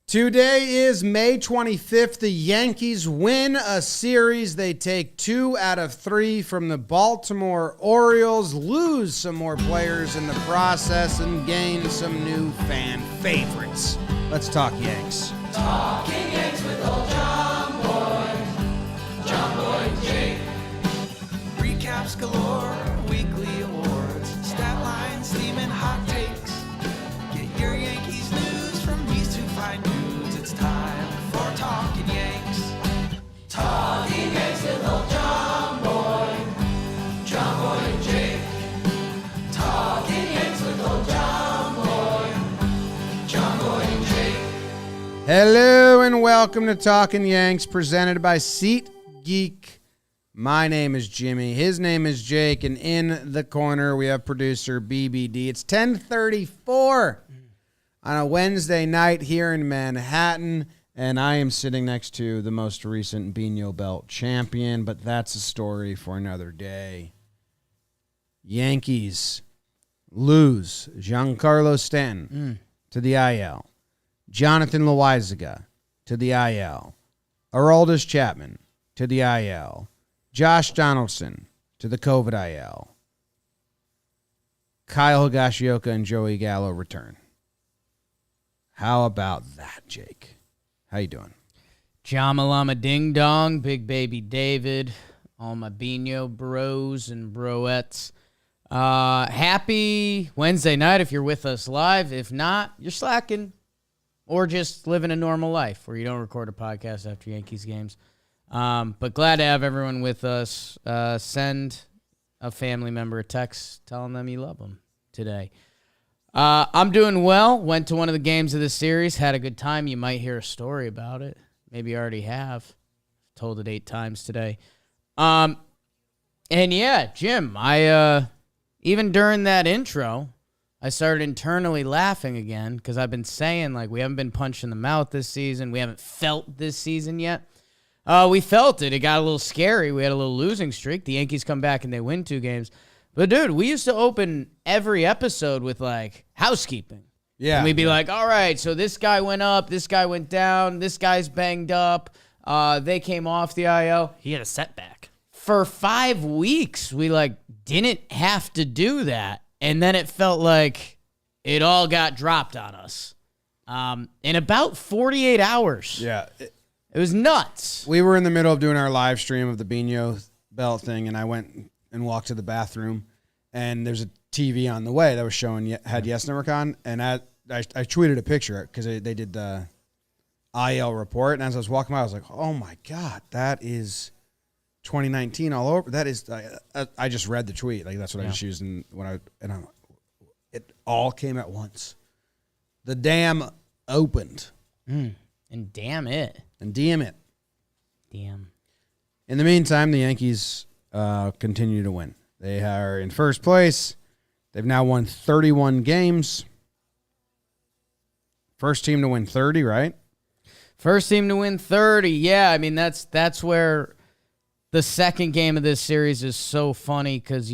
Today is May 25th. The Yankees win a series. They take 2 out of 3 from the Baltimore Orioles, lose some more players in the process, and gain some new fan favorites. Let's talk Yanks. Talking Yanks with old John Boy, Jake. Recaps galore, weekly awards, stat lines, theme, and hot takes. Get your Yankees news from these two fine dudes. It's time for Talkin' Yanks. Talking Yanks with old John Boy and Jake. Talking Yanks with old John Boy and Jake. Hello and welcome to Talkin' Yanks, presented by SeatGeek. My name is Jimmy. His name is Jake, and in the corner we have producer BBD. It's 10:34 on a Wednesday night here in Manhattan, and I am sitting next to the most recent Bino Belt champion, but that's a story for another day. Yankees lose Giancarlo Stanton to the IL. Jonathan Loaisiga to the IL. Aroldis Chapman to the IL. Josh Donaldson to the COVID IL. Kyle Higashioka and Joey Gallo return. How about that, Jake? How you doing? Jamalama Ding Dong, Big Baby David, all my Bino bros and broettes. Happy Wednesday night if you're with us live. If not, you're slacking or just living a normal life where you don't record a podcast after Yankees games. But glad to have everyone with us. Send a family member a text telling them you love them today. I'm doing well. Went to one of the games of the series. Had a good time. You might hear a story about it. Maybe you already have. Told it 8 times today. And yeah, Jim, I even during that intro, I started internally laughing again because I've been saying, like, we haven't been punched in the mouth this season. We haven't felt this season yet. We felt it. It got a little scary. We had a little losing streak. The Yankees come back and they win 2 games. But, dude, we used to open every episode with, like, housekeeping. Yeah. And we'd be like, all right, so this guy went up, this guy went down, this guy's banged up. They came off the IL. He had a setback. For 5 weeks, we, like, didn't have to do that. And then it felt like it all got dropped on us. In about 48 hours. Yeah. It was nuts. We were in the middle of doing our live stream of the Bino Belt thing, and I went and walked to the bathroom, and there's a TV on the way that was showing had Yes Network on, and I tweeted a picture because they did the IL report, and as I was walking by, I was like, oh my God, that is 2019 all over. That is, I just read the tweet. Like, that's what I just used, it all came at once. The dam opened. And damn it. And damn it. Damn. In the meantime, the Yankees continue to win. They are in first place. They've now won 31 games. First team to win 30, right? First team to win 30. Yeah, I mean, that's where the second game of this series is so funny because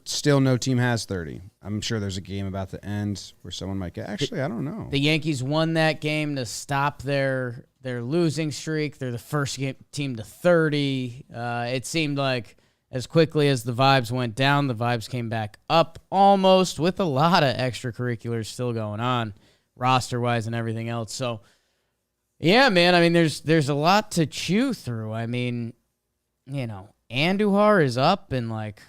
still no team has 30. I'm sure there's a game about to end where someone might get. Actually, I don't know. The Yankees won that game to stop their losing streak. They're the first team to 30. It seemed like as quickly as the vibes went down, the vibes came back up almost with a lot of extracurriculars still going on, roster-wise and everything else. So, yeah, man, I mean, there's a lot to chew through. I mean, you know, Andujar is up and, like,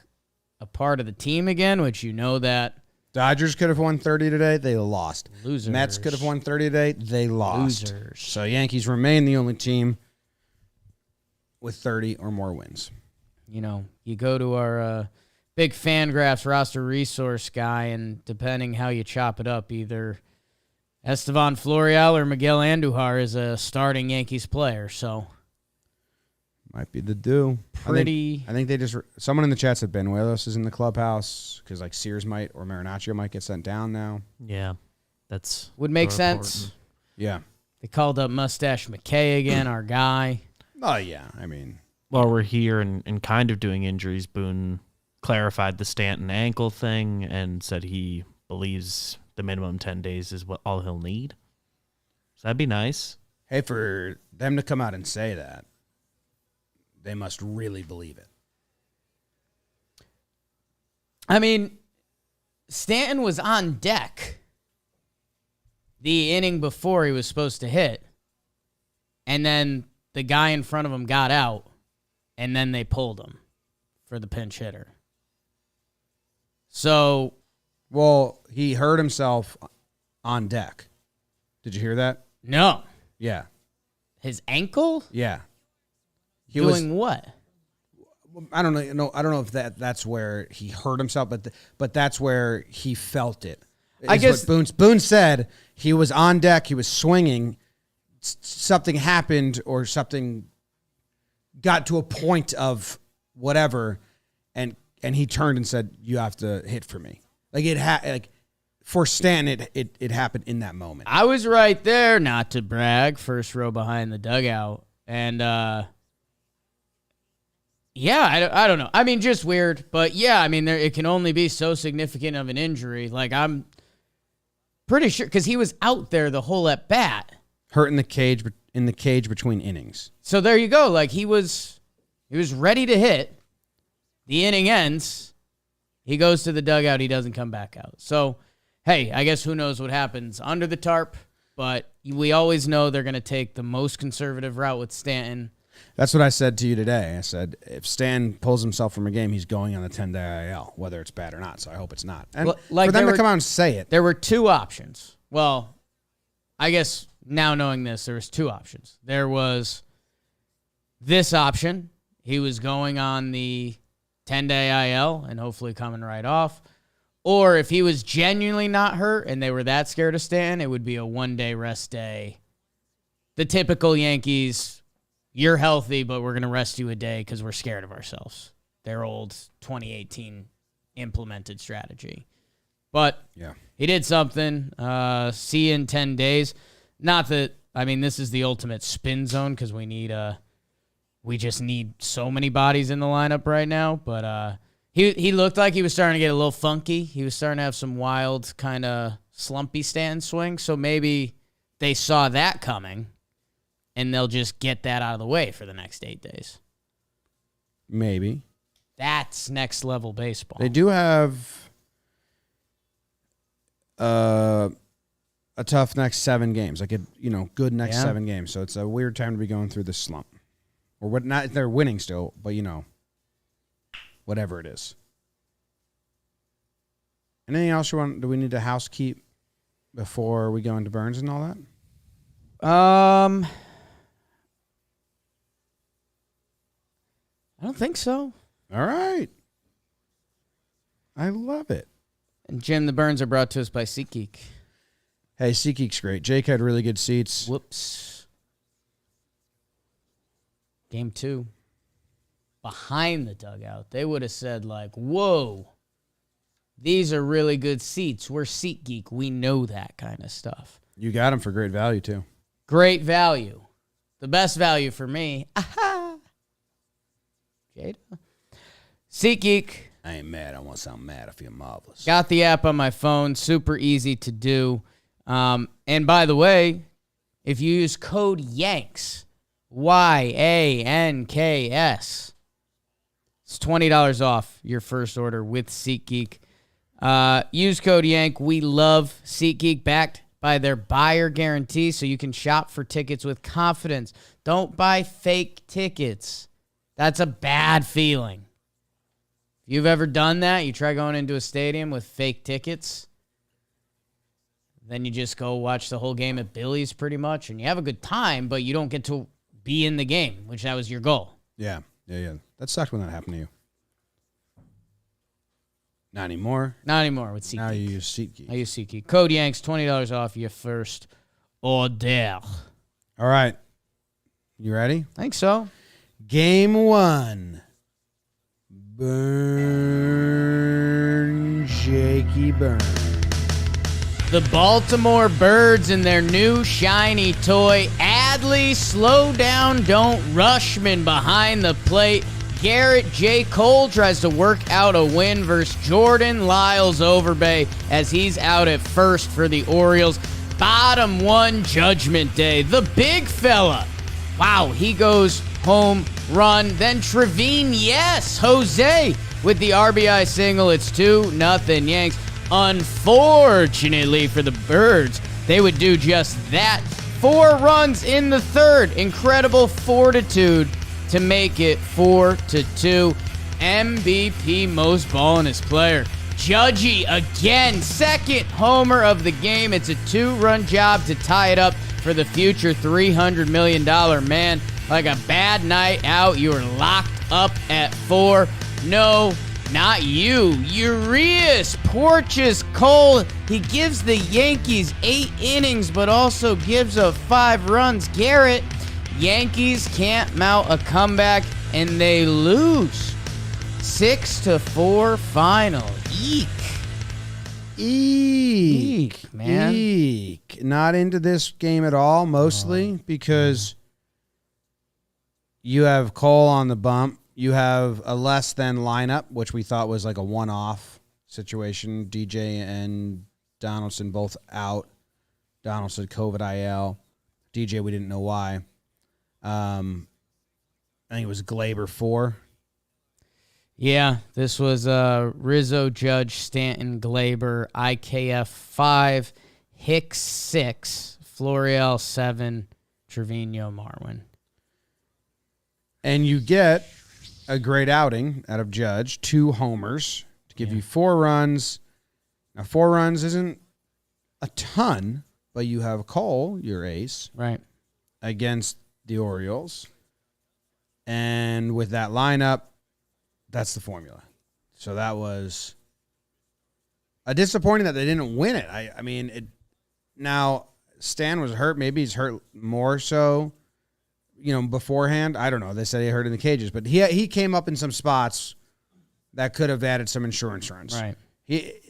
a part of the team again, which you know that. Dodgers could have won 30 today. They lost. Losers. Mets could have won 30 today. They lost. Losers. So Yankees remain the only team with 30 or more wins. You know, you go to our big Fangraphs roster resource guy, and depending how you chop it up, either Estevan Florial or Miguel Andujar is a starting Yankees player. So might be the do. Pretty. I think they just someone in the chat said Benuelos is in the clubhouse because like Sears might or Marinaccio might get sent down now. Yeah, that's would make sense. Yeah, they called up Mustache McKay again, our guy. Oh yeah, I mean, while we're here and kind of doing injuries, Boone clarified the Stanton ankle thing and said he believes the minimum 10 days is all he'll need. So that'd be nice. Hey, for them to come out and say that, they must really believe it. I mean, Stanton was on deck the inning before he was supposed to hit, and then the guy in front of him got out, and then they pulled him for the pinch hitter. So, well, he hurt himself on deck. Did you hear that? No. Yeah. His ankle? Yeah. He Doing what? I don't know. No, I don't know if that's where he hurt himself, but that's where he felt it. I guess what Boone said. He was on deck. He was swinging. Something happened, or something got to a point of whatever, and he turned and said, "You have to hit for me." Like for Stanton, it happened in that moment. I was right there, not to brag, first row behind the dugout, and yeah, I don't know. I mean, just weird, but yeah, I mean, it can only be so significant of an injury. Like, I'm pretty sure, because he was out there the whole at bat, hurt in the cage between innings. So there you go. Like, he was ready to hit. The inning ends. He goes to the dugout. He doesn't come back out. So, hey, I guess who knows what happens under the tarp, but we always know they're going to take the most conservative route with Stanton. That's what I said to you today. I said, if Stan pulls himself from a game, he's going on the 10-day IL, whether it's bad or not. So I hope it's not. And for them to come out and say it. There were two options. Well, I guess now knowing this, there was two options. There was this option. He was going on the 10-day IL and hopefully coming right off. Or if he was genuinely not hurt and they were that scared of Stanton, it would be a one-day rest day. The typical Yankees, you're healthy, but we're going to rest you a day because we're scared of ourselves. Their old 2018 implemented strategy. But yeah, he did something. See you in 10 days. Not that, I mean, this is the ultimate spin zone because we just need so many bodies in the lineup right now. But he looked like he was starting to get a little funky. He was starting to have some wild kind of slumpy stand swing. So maybe they saw that coming, and they'll just get that out of the way for the next 8 days. Maybe. That's next level baseball. They do have a tough next 7 games, like good next 7 games. So it's a weird time to be going through this slump. Or what? Not they're winning still, but whatever it is. Anything else you want? Do we need to housekeep before we go into Burns and all that? I don't think so. All right. I love it. And Jim, the Burns are brought to us by SeatGeek. Hey, SeatGeek's great. Jake had really good seats. Whoops. Game 2. Behind the dugout. They would have said, like, whoa, these are really good seats. We're SeatGeek. We know that kind of stuff. You got them for great value, too. Great value. The best value for me. Aha. Jada. SeatGeek. I ain't mad. I want something mad. I feel marvelous. Got the app on my phone. Super easy to do. And by the way, if you use code YANKS, YANKS, it's $20 off your first order with SeatGeek. Use code YANK. We love SeatGeek, backed by their buyer guarantee, so you can shop for tickets with confidence. Don't buy fake tickets. That's a bad feeling. If you've ever done that, you try going into a stadium with fake tickets, then you just go watch the whole game at Billy's pretty much, and you have a good time, but you don't get to be in the game, which that was your goal. Yeah. That sucked when that happened to you. Not anymore. Not anymore with SeatGeek. Now you use SeatGeek. I use SeatGeek. Code Yanks, $20 off your first order. All right. You ready? I think so. Game 1. Burn, Jakey Burn. The Baltimore Birds and their new shiny toy, Adley, slow down, don't rushman behind the plate. Garrett J. Cole tries to work out a win versus Jordan Lyles Overbay as he's out at first for the Orioles. bottom one Judgment Day. The big fella. Wow, he goes home run. Then Trevine, yes, Jose with the RBI single. It's 2-0 Yanks. Unfortunately for the Birds, they would do just that. 4 runs in the third. Incredible fortitude to make it 4-2. MVP most ballingest player. Judgy again, second homer of the game. It's a 2-run job to tie it up for the future $300 million man. Like a bad night out, you were locked up at 4. No, not you. Urias porches Cole. He gives the Yankees 8 innings, but also gives up 5 runs. Garrett, Yankees can't mount a comeback, and they lose 6-4 final. Eek. Eek, man. Eek. Not into this game at all, mostly because you have Cole on the bump. You have a less than lineup, which we thought was like a one-off situation. DJ and Donaldson both out. Donaldson COVID IL. DJ, we didn't know why. I think it was Glaber 4. Yeah, this was Rizzo, Judge, Stanton, Glaber, IKF 5, Hicks 6, Florial 7, Trevino, Marwin. And you get a great outing out of Judge, 2 homers to give you 4 runs. Now, 4 runs isn't a ton, but you have Cole, your ace, Right. against the Orioles. And with that lineup, that's the formula. So that was a disappointing that they didn't win it. I mean, now Stan was hurt. Maybe he's hurt more so, beforehand. I don't know. They said he hurt in the cages, but he came up in some spots that could have added some insurance runs. Right.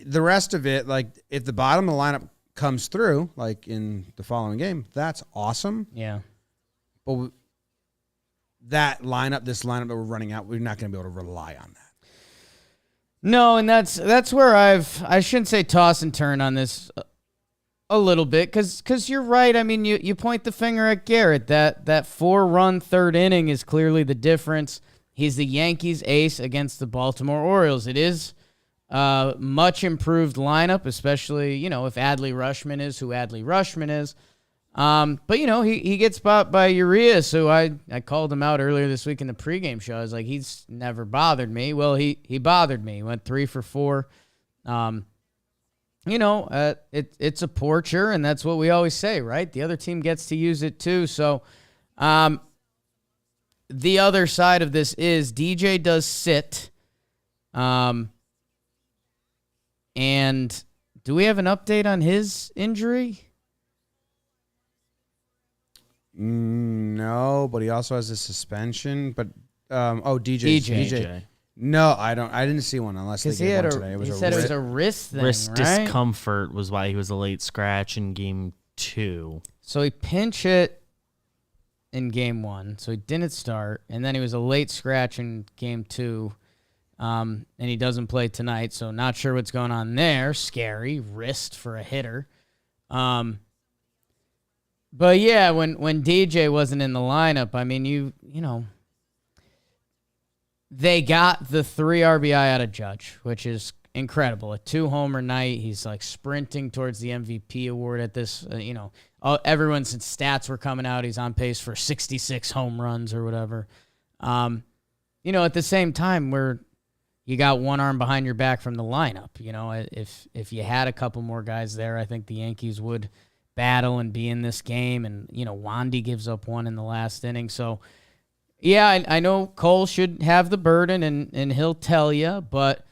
The rest of it, like if the bottom of the lineup comes through, like in the following game, that's awesome. Yeah. But that lineup, this lineup that we're running out, we're not going to be able to rely on that. No, and that's where I shouldn't say toss and turn on this a little bit, because you're right. I mean, you point the finger at Garrett. That 4-run third inning is clearly the difference. He's the Yankees ace against the Baltimore Orioles. It is much improved lineup, especially, if Adley Rutschman is who Adley Rutschman is. But he gets bought by Urias, who I called him out earlier this week in the pregame show. I was like, he's never bothered me. Well, he bothered me. He went 3 for 4. It's a porcher, and that's what we always say, right? The other team gets to use it too. So, the other side of this is DJ does sit. And do we have an update on his injury? No, but he also has a suspension. But DJ. No, I don't. I didn't see one unless they gave one today. He said it was a wrist thing, wrist right? discomfort was why he was a late scratch in game 2. So he pinch hit in game 1, so he didn't start, and then he was a late scratch in game 2, and he doesn't play tonight. So not sure what's going on there. Scary wrist for a hitter. But yeah, when DJ wasn't in the lineup, I mean, they got the 3 RBI out of Judge, which is incredible. A 2-homer night. He's like sprinting towards the MVP award at this, everyone's stats were coming out. He's on pace for 66 home runs or whatever. At the same time, where you got one arm behind your back from the lineup, if you had a couple more guys there, I think the Yankees would battle and be in this game. And, Wandy gives up 1 in the last inning. So, yeah, I know Cole should have the burden, and he'll tell you, but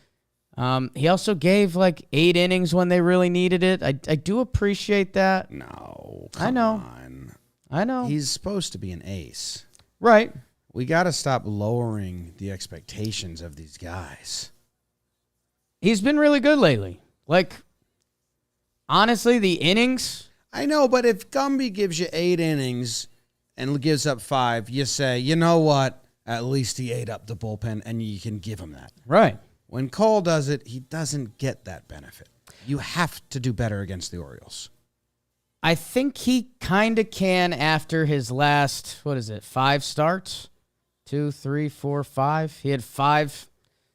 he also gave like 8 innings when they really needed it. I do appreciate that. No, I know. I know. He's supposed to be an ace. Right. We got to stop lowering the expectations of these guys. He's been really good lately. Like, honestly, the innings. I know, but if Gumby gives you 8 innings and gives up 5, you say, you know what? At least he ate up the bullpen, and you can give him that. Right. When Cole does it, he doesn't get that benefit. You have to do better against the Orioles. I think he kind of can after his last, 5 starts? 2, 3, 4, 5. He had 5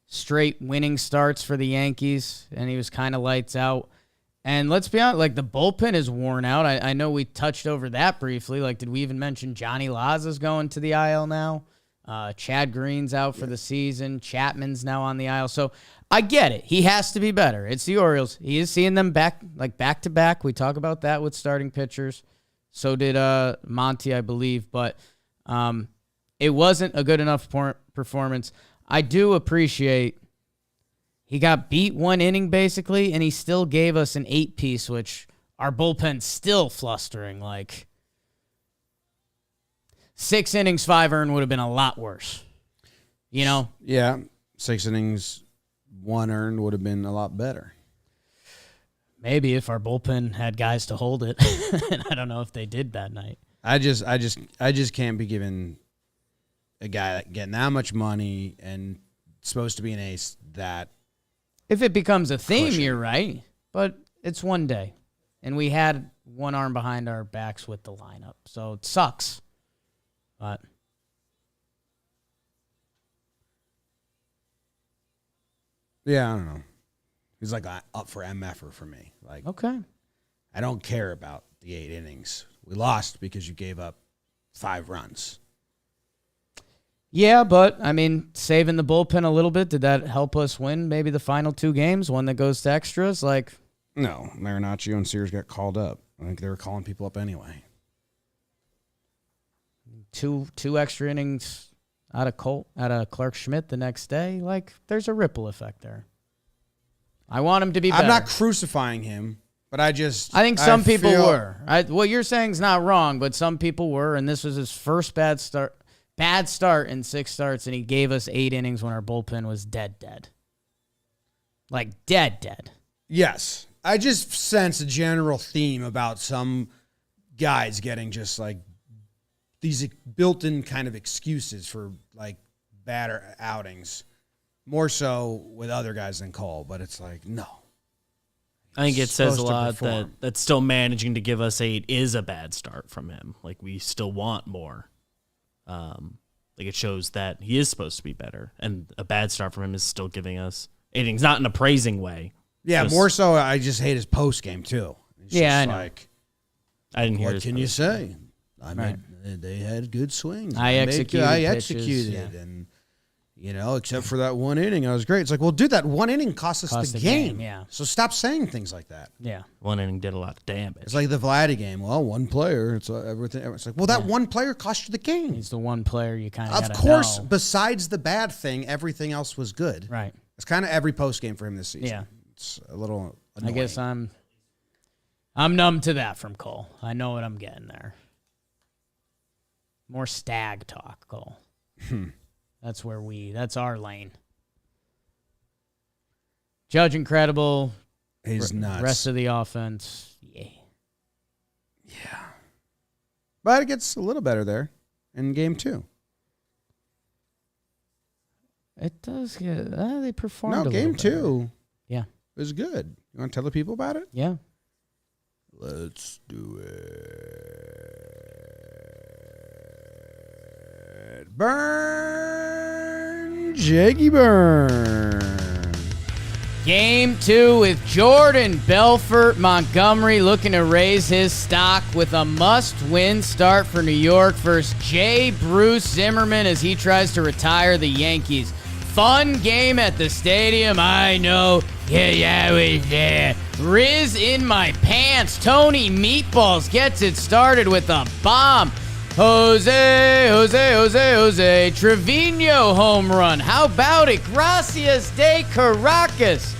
straight winning starts for the Yankees, and he was kind of lights out. And let's be honest, the bullpen is worn out. I know we touched over that briefly. Did we even mention Johnny Laza's going to the IL now? Chad Green's out for the season. Chapman's now on the IL. So I get it. He has to be better. It's the Orioles. He is seeing them back to back. We talk about that with starting pitchers. So did Monty, I believe. But it wasn't a good enough performance. I do appreciate he got beat 1 inning basically, and he still gave us an 8-piece, which our bullpen's still flustering. 6 innings, 5 earned would have been a lot worse. Yeah, 6 innings, 1 earned would have been a lot better. Maybe if our bullpen had guys to hold it. And I don't know if they did that night. I just can't be giving a guy getting that much money and supposed to be an ace that. If it becomes a theme, Cushion. you're right. But it's one day. And we had one arm behind our backs with the lineup. So it sucks. But Yeah, I don't know. He's up for MFer for me. okay. I don't care about the 8 innings. We lost because you gave up 5 runs. Yeah, but, saving the bullpen a little bit, did that help us win maybe the final 2 games, one that goes to extras? No, Marinaccio and Sears got called up. I think they were calling people up anyway. Two extra innings out of Clark Schmidt the next day. There's a ripple effect there. I want him to be better. I'm not crucifying him, but I think some people were. What you're saying is not wrong, but some people were, and this was his first bad start in 6 starts, and he gave us 8 innings when our bullpen was dead. Dead. Yes. I just sense a general theme about some guys getting just these built-in kind of excuses for bad outings, more so with other guys than Cole. But it's no. I think it says a Supposed to lot perform. that still managing to give us 8 is a bad start from him. We still want more. It shows that he is supposed to be better, and a bad start from him is still giving us 8 innings, not in a praising way. Yeah, more so. I just hate his post game too. It's Yeah, just I know. I didn't hear. What his can you post. say? Right. They had good swings. I executed executed, pitches, and except for that 1 inning, I was great. It's well, dude, that 1 inning cost us the game. yeah. So stop saying things like that. Yeah. 1 inning did a lot of damage. It's like the Vladdy game. Well, 1 player. It's everything. It's that 1 player cost you the game. He's the one player you kind of Of course, besides the bad thing, everything else was good. Right. It's kind of every post game for him this season. Yeah. It's a little annoying. I guess I'm numb to that from Cole. I know what I'm getting there. More stag talk, Cole. That's our lane. Judge incredible. He's nuts. Rest of the offense, yeah. Yeah. But it gets a little better there in game 2. It does get. They performed. No, a little game better. 2. Yeah. It was good. You want to tell the people about it? Yeah. Let's do it. Burn, Jakey Burn. Game 2 with Jordan Belfort Montgomery looking to raise his stock with a must-win start for New York versus J. Bruce Zimmerman as he tries to retire the Yankees. Fun game at the stadium, I know. Yeah, we there. Riz in my pants. Tony Meatballs gets it started with a bomb. Jose. Trevino home run. How about it? Gracias de Caracas.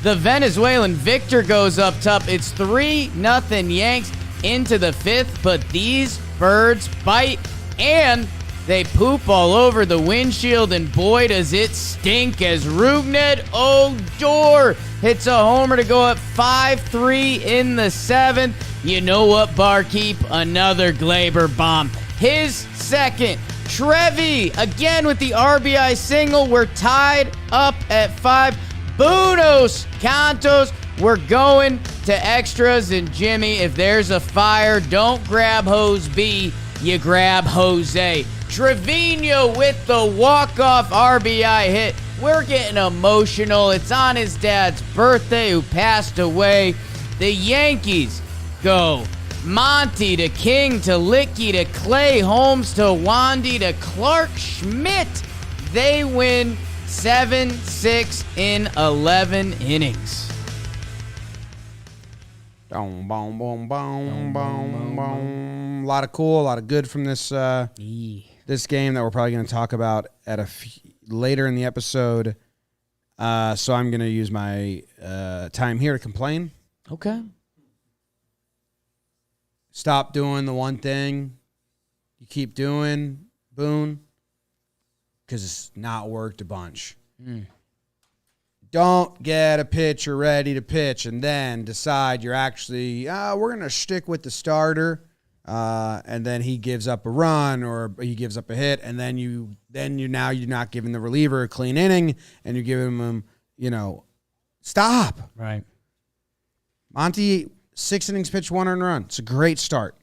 The Venezuelan Victor goes up top. It's 3-0 Yanks into the 5th, but these birds bite and they poop all over the windshield, and boy does it stink as Rougned Odor hits a homer to go up 5-3 in the 7th. You know what, barkeep? Another Glaber bomb. His second. Trevi again with the RBI single. We're tied up at 5. Buenos Cantos We're going to extras, and Jimmy, if there's a fire, don't grab hose B, you grab Jose. Trevino with the walk-off RBI hit. We're getting emotional. It's on his dad's birthday, who passed away. The Yankees go Monty to King to Licky to Clay Holmes to Wandy to Clark Schmidt. They win 7-6 in 11 innings. Boom, boom, boom, boom, boom, boom. A lot of cool, a lot of good from this this game that we're probably going to talk about at later in the episode. So I'm going to use my time here to complain. Okay. Stop doing the one thing you keep doing, Boone, because it's not worked a bunch. Don't get a pitcher ready to pitch and then decide you're actually, we're going to stick with the starter, and then he gives up a run or he gives up a hit, and then you're not giving the reliever a clean inning, and you're giving him, stop. Right. Monty, 6 innings pitched, 1 earned run. It's a great start.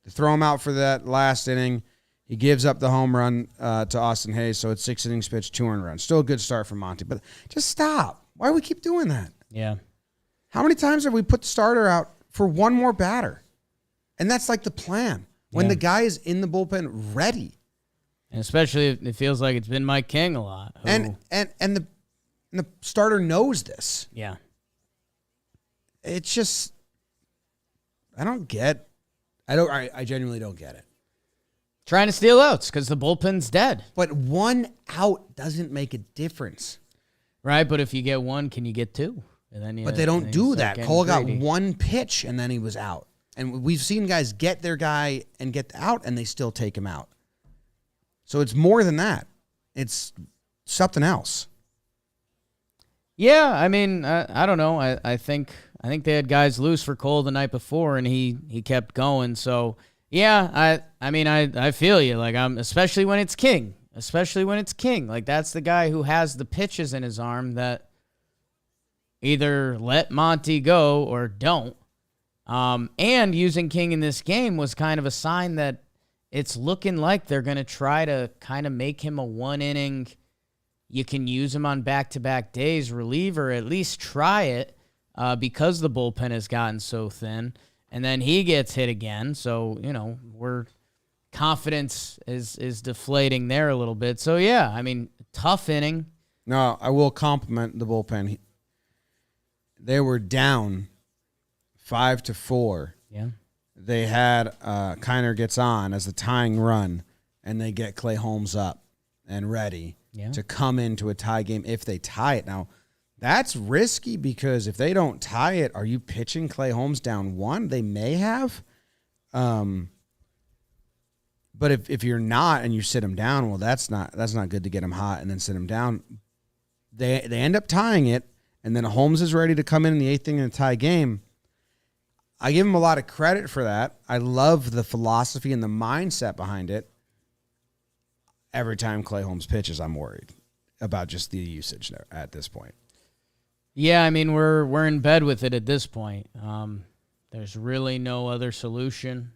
To throw him out for that last inning, he gives up the home run to Austin Hayes, so it's 6 innings pitched, 2 earned runs. Still a good start from Monty, but just stop. Why do we keep doing that? Yeah. How many times have we put the starter out for one more batter? And that's like the plan. When the guy is in the bullpen ready. And especially if it feels like it's been Mike King a lot. And the starter knows this. Yeah. It's just, I genuinely don't get it. Trying to steal outs because the bullpen's dead. But 1 out doesn't make a difference. Right, but if you get 1, can you get 2? And then but they don't do that. Cole got 1 pitch, and then he was out. And we've seen guys get their guy and get out, and they still take him out. So it's more than that. It's something else. Yeah, I mean, I don't know. I think they had guys loose for Cole the night before, and he kept going. So yeah, I feel you. Like especially when it's King. Like that's the guy who has the pitches in his arm that either let Monty go or don't. And using King in this game was kind of a sign that it's looking like they're going to try to kind of make him a 1-inning. You can use him on back-to-back days reliever, at least try it, because the bullpen has gotten so thin. And then he gets hit again, so, confidence is deflating there a little bit. So, yeah, I mean, tough inning. No, I will compliment the bullpen. They were down 5-4. Yeah. They had Kiner gets on as the tying run, and they get Clay Holmes up and ready to come into a tie game if they tie it. Now, that's risky because if they don't tie it, are you pitching Clay Holmes down 1? They may have. But if you're not and you sit him down, well, that's not good to get him hot and then sit him down. They end up tying it, and then Holmes is ready to come in the 8th inning in a tie game. I give him a lot of credit for that. I love the philosophy and the mindset behind it. Every time Clay Holmes pitches, I'm worried about just the usage there at this point. Yeah, I mean, we're in bed with it at this point. There's really no other solution.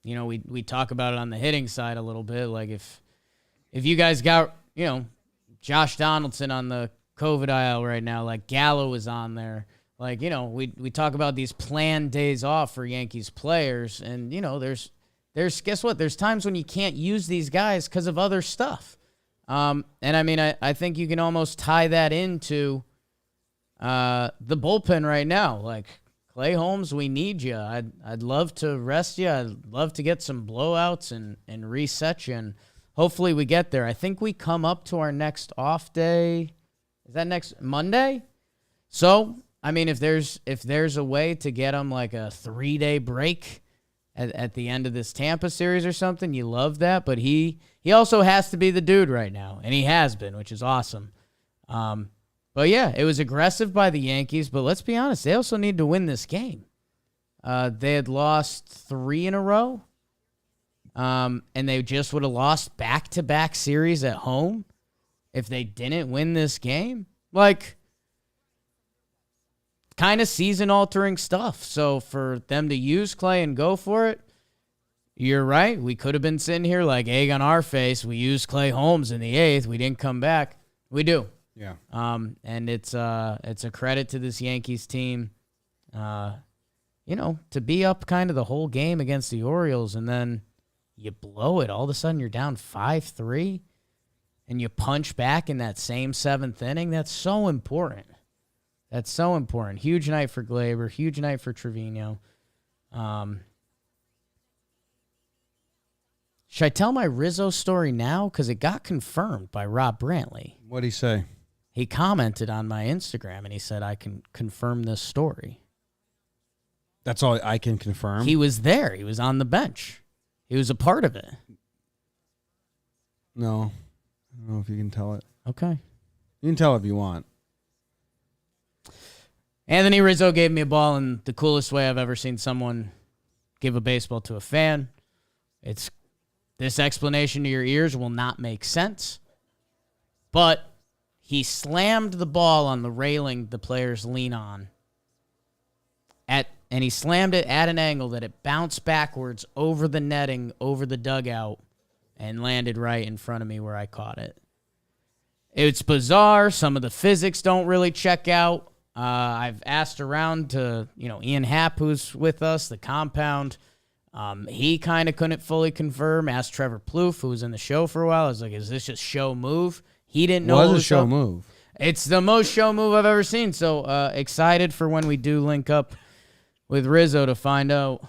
We talk about it on the hitting side a little bit. Like if you guys got, Josh Donaldson on the COVID IL right now, like Gallo is on there. Like, we talk about these planned days off for Yankees players, and, there's guess what? There's times when you can't use these guys because of other stuff. And I mean, I think you can almost tie that into the bullpen right now. Like, Clay Holmes, we need you. I'd love to rest you. I'd love to get some blowouts and reset you, and hopefully we get there. I think we come up to our next off day. Is that next Monday? So, I mean, if there's a way to get him like a 3-day break at the end of this Tampa series or something, you love that. But he also has to be the dude right now, and he has been, which is awesome. But yeah, it was aggressive by the Yankees, but let's be honest, they also need to win this game. They had lost 3 in a row, and they just would have lost back-to-back series at home if they didn't win this game. Like, kind of season-altering stuff. So for them to use Clay and go for it, you're right. We could have been sitting here like egg on our face. We used Clay Holmes in the 8th. We didn't come back. We do. Yeah. And it's a credit to this Yankees team, to be up kind of the whole game against the Orioles, and then you blow it. All of a sudden you're down 5-3, and you punch back in that same 7th inning. That's so important. That's so important. Huge night for Glaber. Huge night for Trevino. Should I tell my Rizzo story now? Because it got confirmed by Rob Brantley. What'd he say? He commented on my Instagram, and he said, I can confirm this story. That's all I can confirm? He was there. He was on the bench. He was a part of it. No. I don't know if you can tell it. Okay. You can tell if you want. Anthony Rizzo gave me a ball in the coolest way I've ever seen someone give a baseball to a fan. This explanation to your ears will not make sense, but he slammed the ball on the railing the players lean on, and he slammed it at an angle that it bounced backwards over the netting, over the dugout, and landed right in front of me where I caught it. It's bizarre. Some of the physics don't really check out. I've asked around to, Ian Happ, who's with us, the compound. He kind of couldn't fully confirm. Asked Trevor Plouffe, who was in the show for a while. I was like, is this just show move? He didn't know. It was a show move. It's the most show move I've ever seen. So excited for when we do link up with Rizzo to find out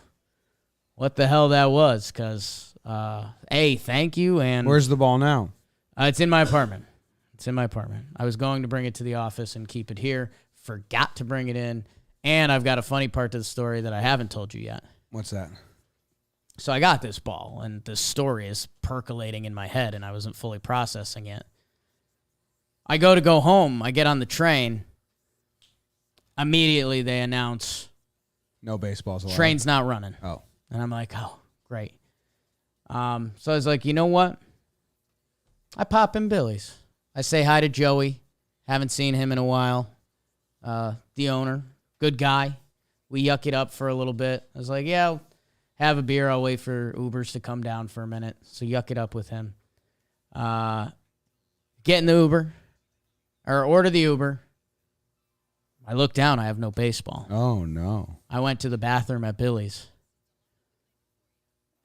what the hell that was. Because, thank you. And where's the ball now? It's in my apartment. I was going to bring it to the office and keep it here. Forgot to bring it in. And I've got a funny part to the story that I haven't told you yet. What's that? So I got this ball, and this story is percolating in my head, and I wasn't fully processing it. I go home. I get on the train. Immediately, they announce no baseballs allowed. Train's not running. Oh. And I'm like, oh, great. So I was like, you know what? I pop in Billy's. I say hi to Joey. Haven't seen him in a while. The owner, good guy. We yuck it up for a little bit. I was like, yeah, have a beer. I'll wait for Ubers to come down for a minute. So yuck it up with him. Get in the Uber, or order the Uber. I look down. I have no baseball. Oh, no. I went to the bathroom at Billy's,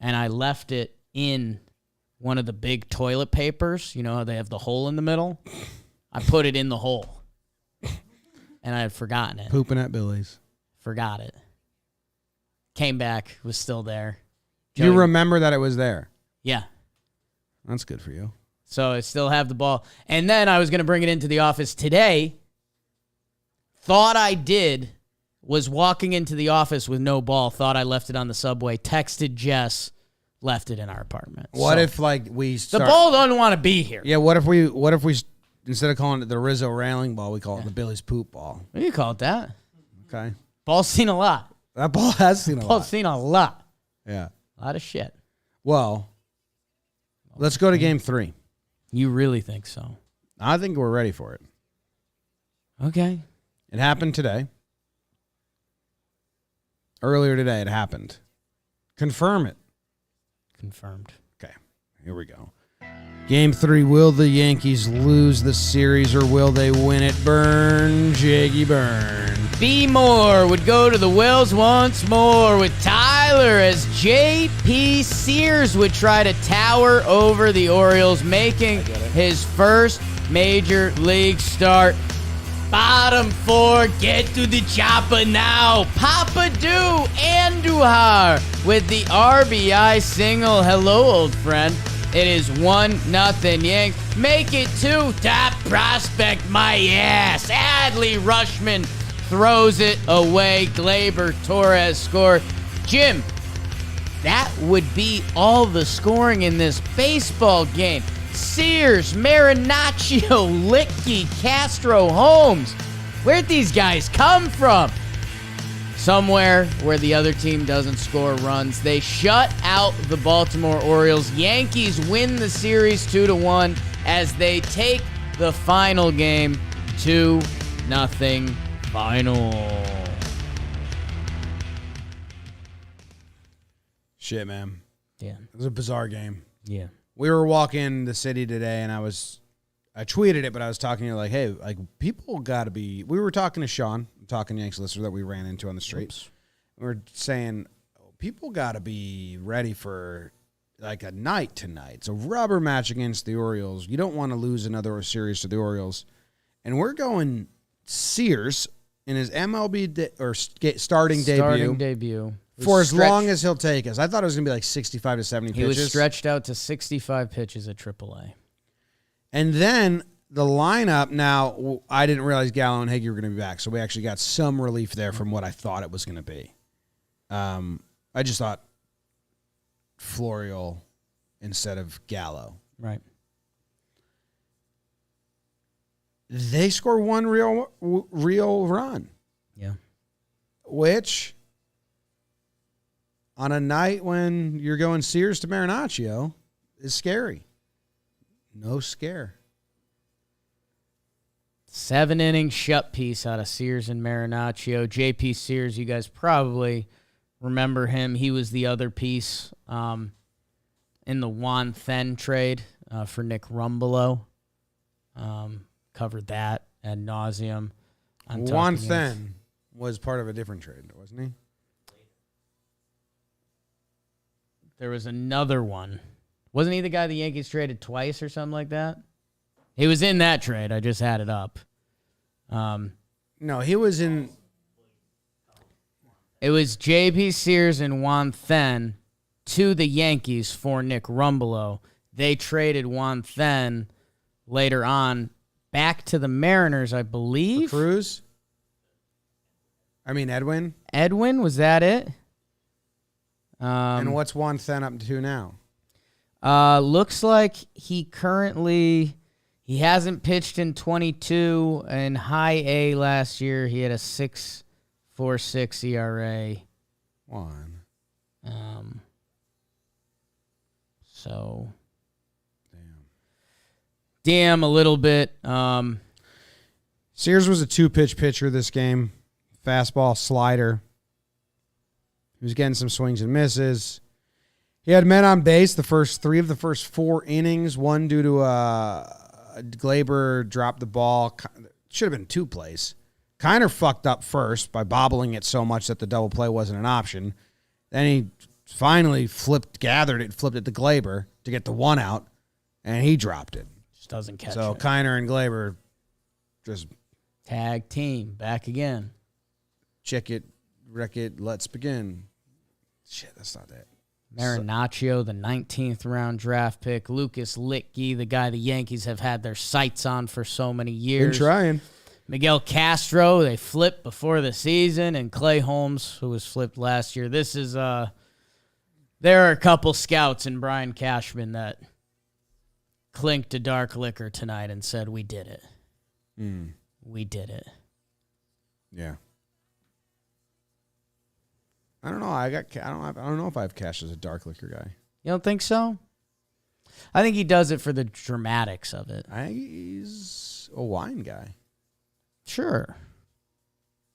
and I left it in one of the big toilet papers. You know how they have the hole in the middle? I put it in the hole, and I had forgotten it. Pooping at Billy's. Forgot it. Came back, was still there. Do you remember that it was there? Yeah. That's good for you. So I still have the ball. And then I was going to bring it into the office today. Thought I did. Was walking into the office with no ball. Thought I left it on the subway. Texted Jess. Left it in our apartment. What So, if, like, we start... the ball doesn't want to be here. Yeah, what if we, instead of calling it the Rizzo railing ball, we call it the Billy's poop ball? What do you call it that? Okay. Ball's seen a lot. That ball has seen a lot. Ball's seen a lot. Yeah. A lot of shit. Well, let's go to game 3. You really think so? I think we're ready for it. Okay. It happened today. Earlier today, it happened. Confirm it. Confirmed. Okay, here we go. Game 3, will the Yankees lose the series or will they win it? Burn, Jiggy, burn. B. Moore would go to the Wells once more with Tyler as J.P. Sears would try to tower over the Orioles, making his first major league start. Bottom 4, get to the chopper now. Papadou Andujar with the RBI single. Hello, old friend. It is 1-0 Yanks. Make it 2. Top prospect, my ass. Adley Rushman throws it away. Glaber Torres scored. Jim, that would be all the scoring in this baseball game. Sears, Marinaccio, Licky, Castro, Holmes. Where'd these guys come from? Somewhere where the other team doesn't score runs. They shut out the Baltimore Orioles. Yankees win the series 2-1 as they take the final game 2-0 Final. Shit, man. Yeah. It was a bizarre game. Yeah. We were walking the city today, and I tweeted it, but I was talking to like, hey, like people got to be. We were talking to Sean, Talkin Yanks listener that we ran into on the street. Oops. We were saying people got to be ready for like a night tonight. It's a rubber match against the Orioles. You don't want to lose another series to the Orioles, and we're going Sears in his MLB starting debut. For as long as he'll take us. I thought it was going to be like 65 to 70 pitches. He was stretched out to 65 pitches at AAA. And then the lineup, now, I didn't realize Gallo and Higgy were going to be back, so we actually got some relief there from what I thought it was going to be. I just thought Florial instead of Gallo. Right. They score one real run. Yeah. Which, on a night when you're going Sears to Marinaccio, is scary. No scare. 7-inning shut piece out of Sears and Marinaccio. JP Sears, you guys probably remember him. He was the other piece in the Juan Then trade for Nick Rumbelow. Covered that ad nauseum. Juan Then was part of a different trade, wasn't he? There was another one. Wasn't he the guy the Yankees traded twice or something like that? He was in that trade. I just had it up. No, he was in. It was J.P. Sears and Juan Then to the Yankees for Nick Rumbelow. They traded Juan Then later on back to the Mariners, I believe. Cruz? I mean, Edwin? Edwin, was that it? And what's Juan Then up to now? Looks like he hasn't pitched in 22. In high A last year, he had a 6.46 ERA. Juan. So. Damn, a little bit. Sears was a 2-pitch pitcher this game. Fastball, slider. He was getting some swings and misses. He had men on base the first 3 of the first 4 innings. One due to Glaber dropped the ball. Should have been 2 plays. Kiner fucked up first by bobbling it so much that the double play wasn't an option. Then he finally flipped it to Glaber to get the 1 out, and he dropped it. Just doesn't catch it. So Kiner and Glaber just tag team back again. Check it, wreck it, let's begin. Shit, that's not that. Marinaccio, the 19th round draft pick. Lucas Litke, the guy the Yankees have had their sights on for so many years. Been trying. Miguel Castro, they flipped before the season, and Clay Holmes, who was flipped last year. This is there are a couple scouts in Brian Cashman that clinked a dark liquor tonight and said, "We did it. We did it." Yeah. I don't know. I don't know if I have Cash as a dark liquor guy. You don't think so? I think he does it for the dramatics of it. He's a wine guy. Sure.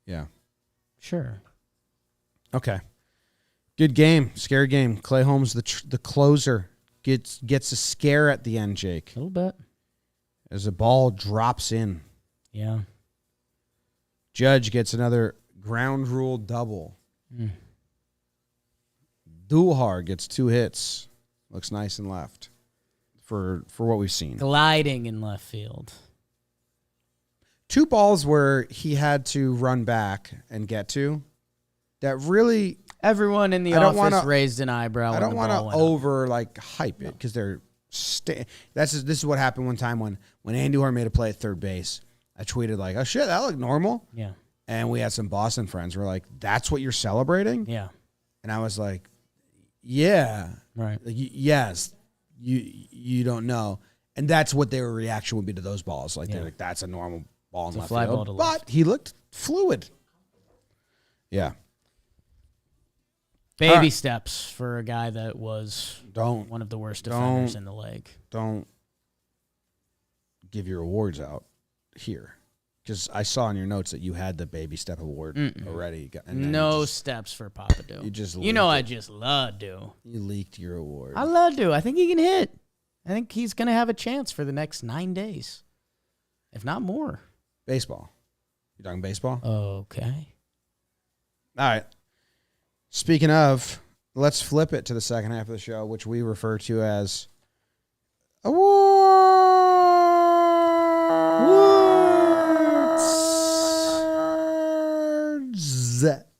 Yeah. Sure. Okay. Good game. Scary game. Clay Holmes, the closer, gets a scare at the end, Jake. A little bit. As the ball drops in. Yeah. Judge gets another ground rule double. Duhar gets 2 hits. Looks nice and left for what we've seen. Gliding in left field. 2 balls where he had to run back and get to. That really, everyone in the office raised an eyebrow. I don't want to over hype it because they're. This is what happened one time when Andy Orr made a play at third base. I tweeted like, "Oh shit, that looked normal." Yeah. And we had some Boston friends who were like, "That's what you're celebrating?" Yeah. And I was like, "Yeah, right. Yes, you don't know." And that's what their reaction would be to those balls. They're like, "That's a normal ball in left field." But he looked fluid. Yeah. Baby steps for a guy that was one of the worst defenders in the league. Don't give your awards out here. Because I saw in your notes that you had the baby step award already. And then No steps for Papadou. You I just love do. You leaked your award. I love do. I think he can hit. I think he's going to have a chance for the next 9 days, if not more. Baseball. You talking baseball? Okay. All right. Speaking of, let's flip it to the second half of the show, which we refer to as awards.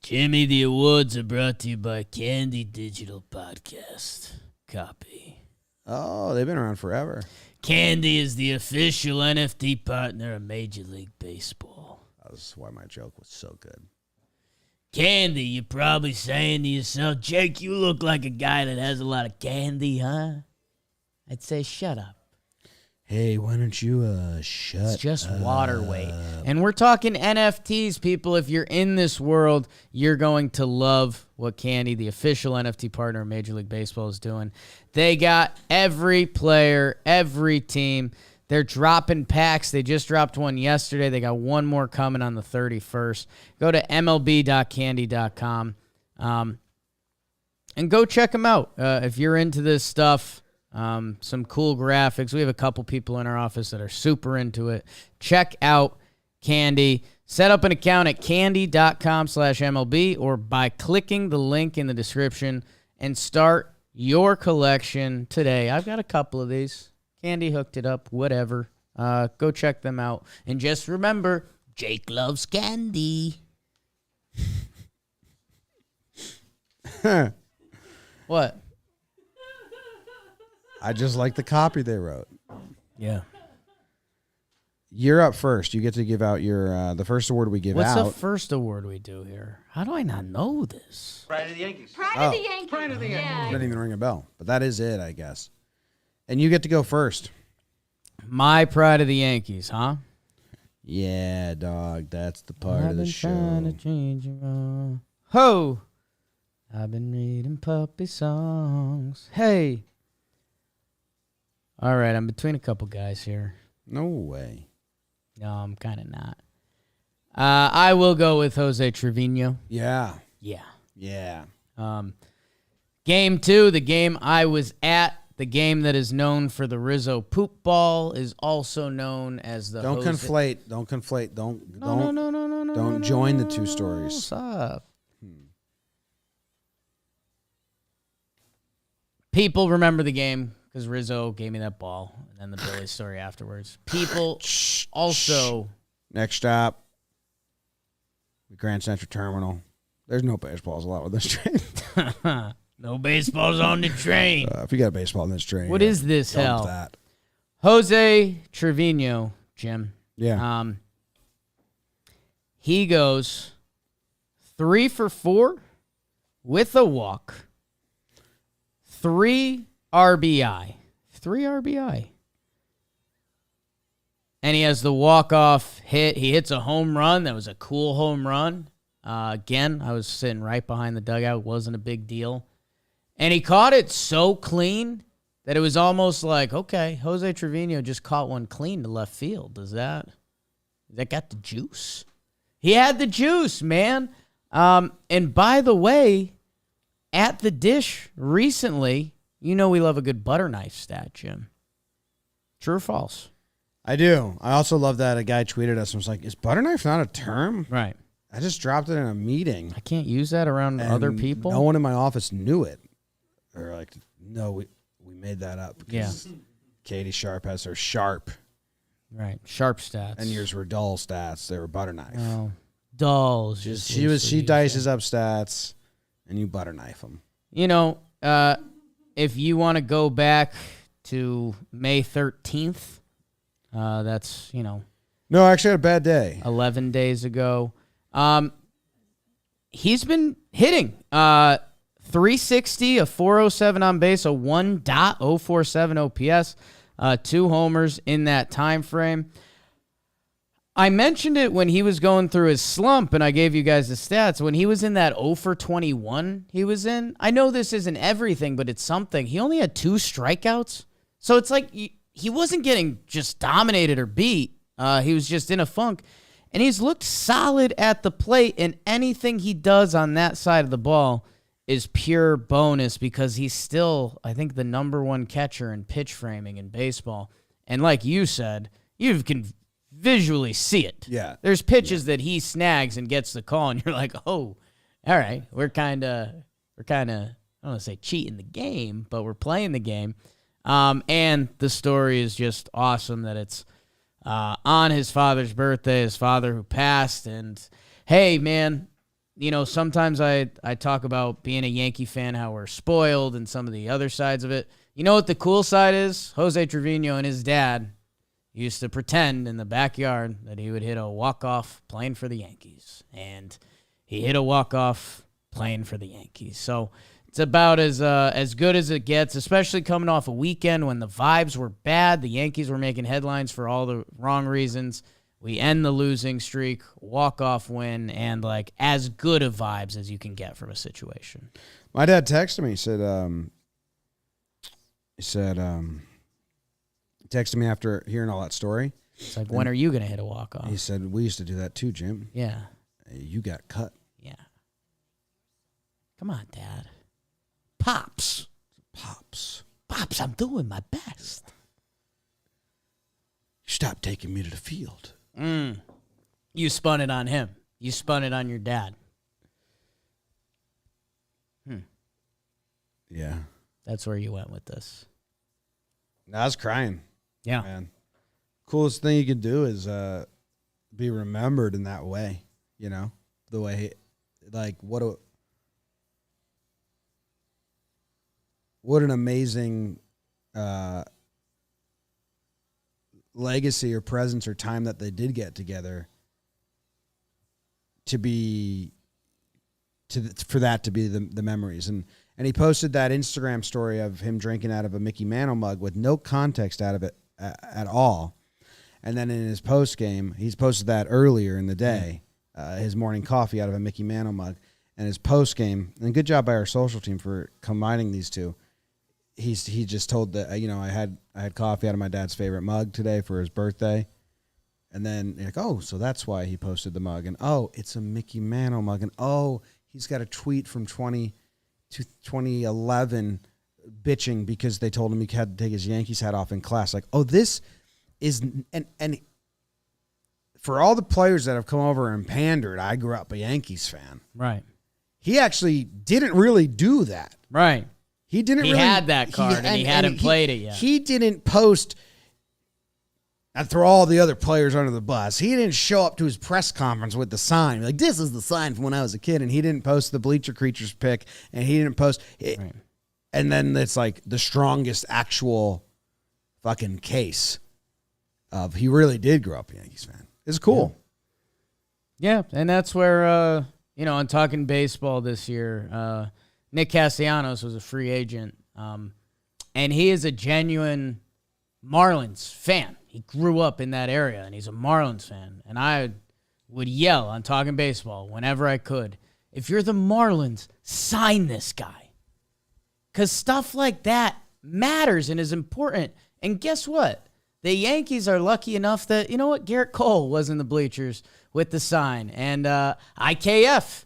Jimmy, the awards are brought to you by Candy Digital Podcast. Copy. Oh, they've been around forever. Candy is the official NFT partner of Major League Baseball. That's why my joke was so good. Candy, you're probably saying to yourself, Jake, you look like a guy that has a lot of candy, huh? I'd say shut up. Hey, why don't you shut up? It's just water weight. And we're talking NFTs, people. If you're in this world, you're going to love what Candy, the official NFT partner of Major League Baseball, is doing. They got every player, every team. They're dropping packs. They just dropped one yesterday. They got one more coming on the 31st. Go to mlb.candy.com and go check them out. If you're into this stuff, some cool graphics. We have a couple people in our office that are super into it. Check out Candy. Set up an account at candy.com/MLB or by clicking the link in the description and start your collection today. I've got a couple of these. Candy hooked it up, whatever. Go check them out. And just remember, Jake loves candy. What? I just like the copy they wrote. Yeah. You're up first. You get to give out your the first award we give out. What's the first award we do here? How do I not know this? Pride of the Yankees. Pride of the Yankees. Pride of the Yankees. Yeah. Didn't even ring a bell, but that is it, I guess. And you get to go first. My pride of the Yankees, huh? Yeah, dog. That's the part of the show. Trying to change you wrong. Ho! I've been reading puppy songs. Hey! All right, I'm between a couple guys here. No way. No, I'm kind of not. I will go with Jose Trevino. Yeah. Yeah. Yeah. Game 2, the game I was at, the game that is known for the Rizzo poop ball, is also known as the Don't Jose... conflate. Don't conflate. Don't No, join the two stories. What's up? People remember the game because Rizzo gave me that ball, and then the Billy story afterwards. People also... Next stop, Grand Central Terminal. There's no baseballs allowed with this train. No baseballs on the train. If you got a baseball on this train, What is this dump hell? that. Jose Trevino, Jim. Yeah. He goes 3 for 4 with a walk. 3 RBI. 3 RBI. And he has the walk-off hit. He hits a home run. That was a cool home run. Again, I was sitting right behind the dugout. Wasn't a big deal. And he caught it so clean that it was almost like, okay, Jose Trevino just caught one clean to left field. Does that got the juice? He had the juice, man. And by the way, at the dish recently, you know we love a good butter knife stat, Jim. True or false? I do. I also love that a guy tweeted us and was like, is butter knife not a term? Right. I just dropped it in a meeting. I can't use that around and other people. No one in my office knew it. They're like, no, we made that up because Katie Sharp has her sharp. Right. Sharp stats. And yours were dull stats. They were butter knife. Oh, dolls. She dices up stats, and you butter knife them. You know, if you want to go back to May 13th, that's, No, I actually had a bad day. 11 days ago. He's been hitting 360, a 407 on base, a 1.047 OPS, 2 homers in that time frame. I mentioned it when he was going through his slump, and I gave you guys the stats. When he was in that 0 for 21 he was in, I know this isn't everything, but it's something. He only had 2 strikeouts. So it's like he wasn't getting just dominated or beat. He was just in a funk. And he's looked solid at the plate, and anything he does on that side of the ball is pure bonus because he's still, I think, the number one catcher in pitch framing in baseball. And like you said, you can visually see it. Yeah. There's pitches that he snags and gets the call, and you're like, oh, all right, we're kind of, I don't want to say cheating the game, but we're playing the game. And the story is just awesome that it's on his father's birthday, his father who passed. And, hey, man, you know, sometimes I talk about being a Yankee fan, how we're spoiled and some of the other sides of it. You know what the cool side is? Jose Trevino and his dad used to pretend in the backyard that he would hit a walk-off playing for the Yankees. And he hit a walk-off playing for the Yankees. So it's about as good as it gets, especially coming off a weekend when the vibes were bad. The Yankees were making headlines for all the wrong reasons. We end the losing streak, walk-off win, and like as good of vibes as you can get from a situation. My dad texted me. Texted me after hearing all that story. It's like, when are you going to hit a walk-off? He said, we used to do that too, Jim. Yeah. You got cut. Yeah. Come on, Dad. Pops, I'm doing my best. Stop taking me to the field. You spun it on him. You spun it on your dad. Yeah. That's where you went with this. I was crying. Yeah. Man. Coolest thing you could do is be remembered in that way. You know? The way, like, what an amazing legacy or presence or time that they did get together for that to be the memories. And he posted that Instagram story of him drinking out of a Mickey Mantle mug with no context out of it at all. And then in his post game, he's posted that earlier in the day, his morning coffee out of a Mickey Mantle mug. And his post game, and good job by our social team for combining these two. He just told that, I had coffee out of my dad's favorite mug today for his birthday. And then you're like, oh, so that's why he posted the mug. And oh, it's a Mickey Mantle mug. And oh, he's got a tweet from 2011 bitching because they told him he had to take his Yankees hat off in class. Like, oh, this is, and for all the players that have come over and pandered, I grew up a Yankees fan. Right. He actually didn't really do that. Right. He didn't. He really, had that card, and he hadn't played it yet. He didn't post. I throw all the other players under the bus. He didn't show up to his press conference with the sign. Like, this is the sign from when I was a kid. And he didn't post the Bleacher Creatures pick. And he didn't post it. Right. And then it's like the strongest actual fucking case of he really did grow up a Yankees fan. It's cool. Yeah, and that's where, I'm talking baseball this year. Nick Castellanos was a free agent. And he is a genuine Marlins fan. He grew up in that area, and he's a Marlins fan. And I would yell on Talking Baseball whenever I could, if you're the Marlins, sign this guy. Because stuff like that matters and is important. And guess what? The Yankees are lucky enough that, Garrett Cole was in the bleachers with the sign. And IKF,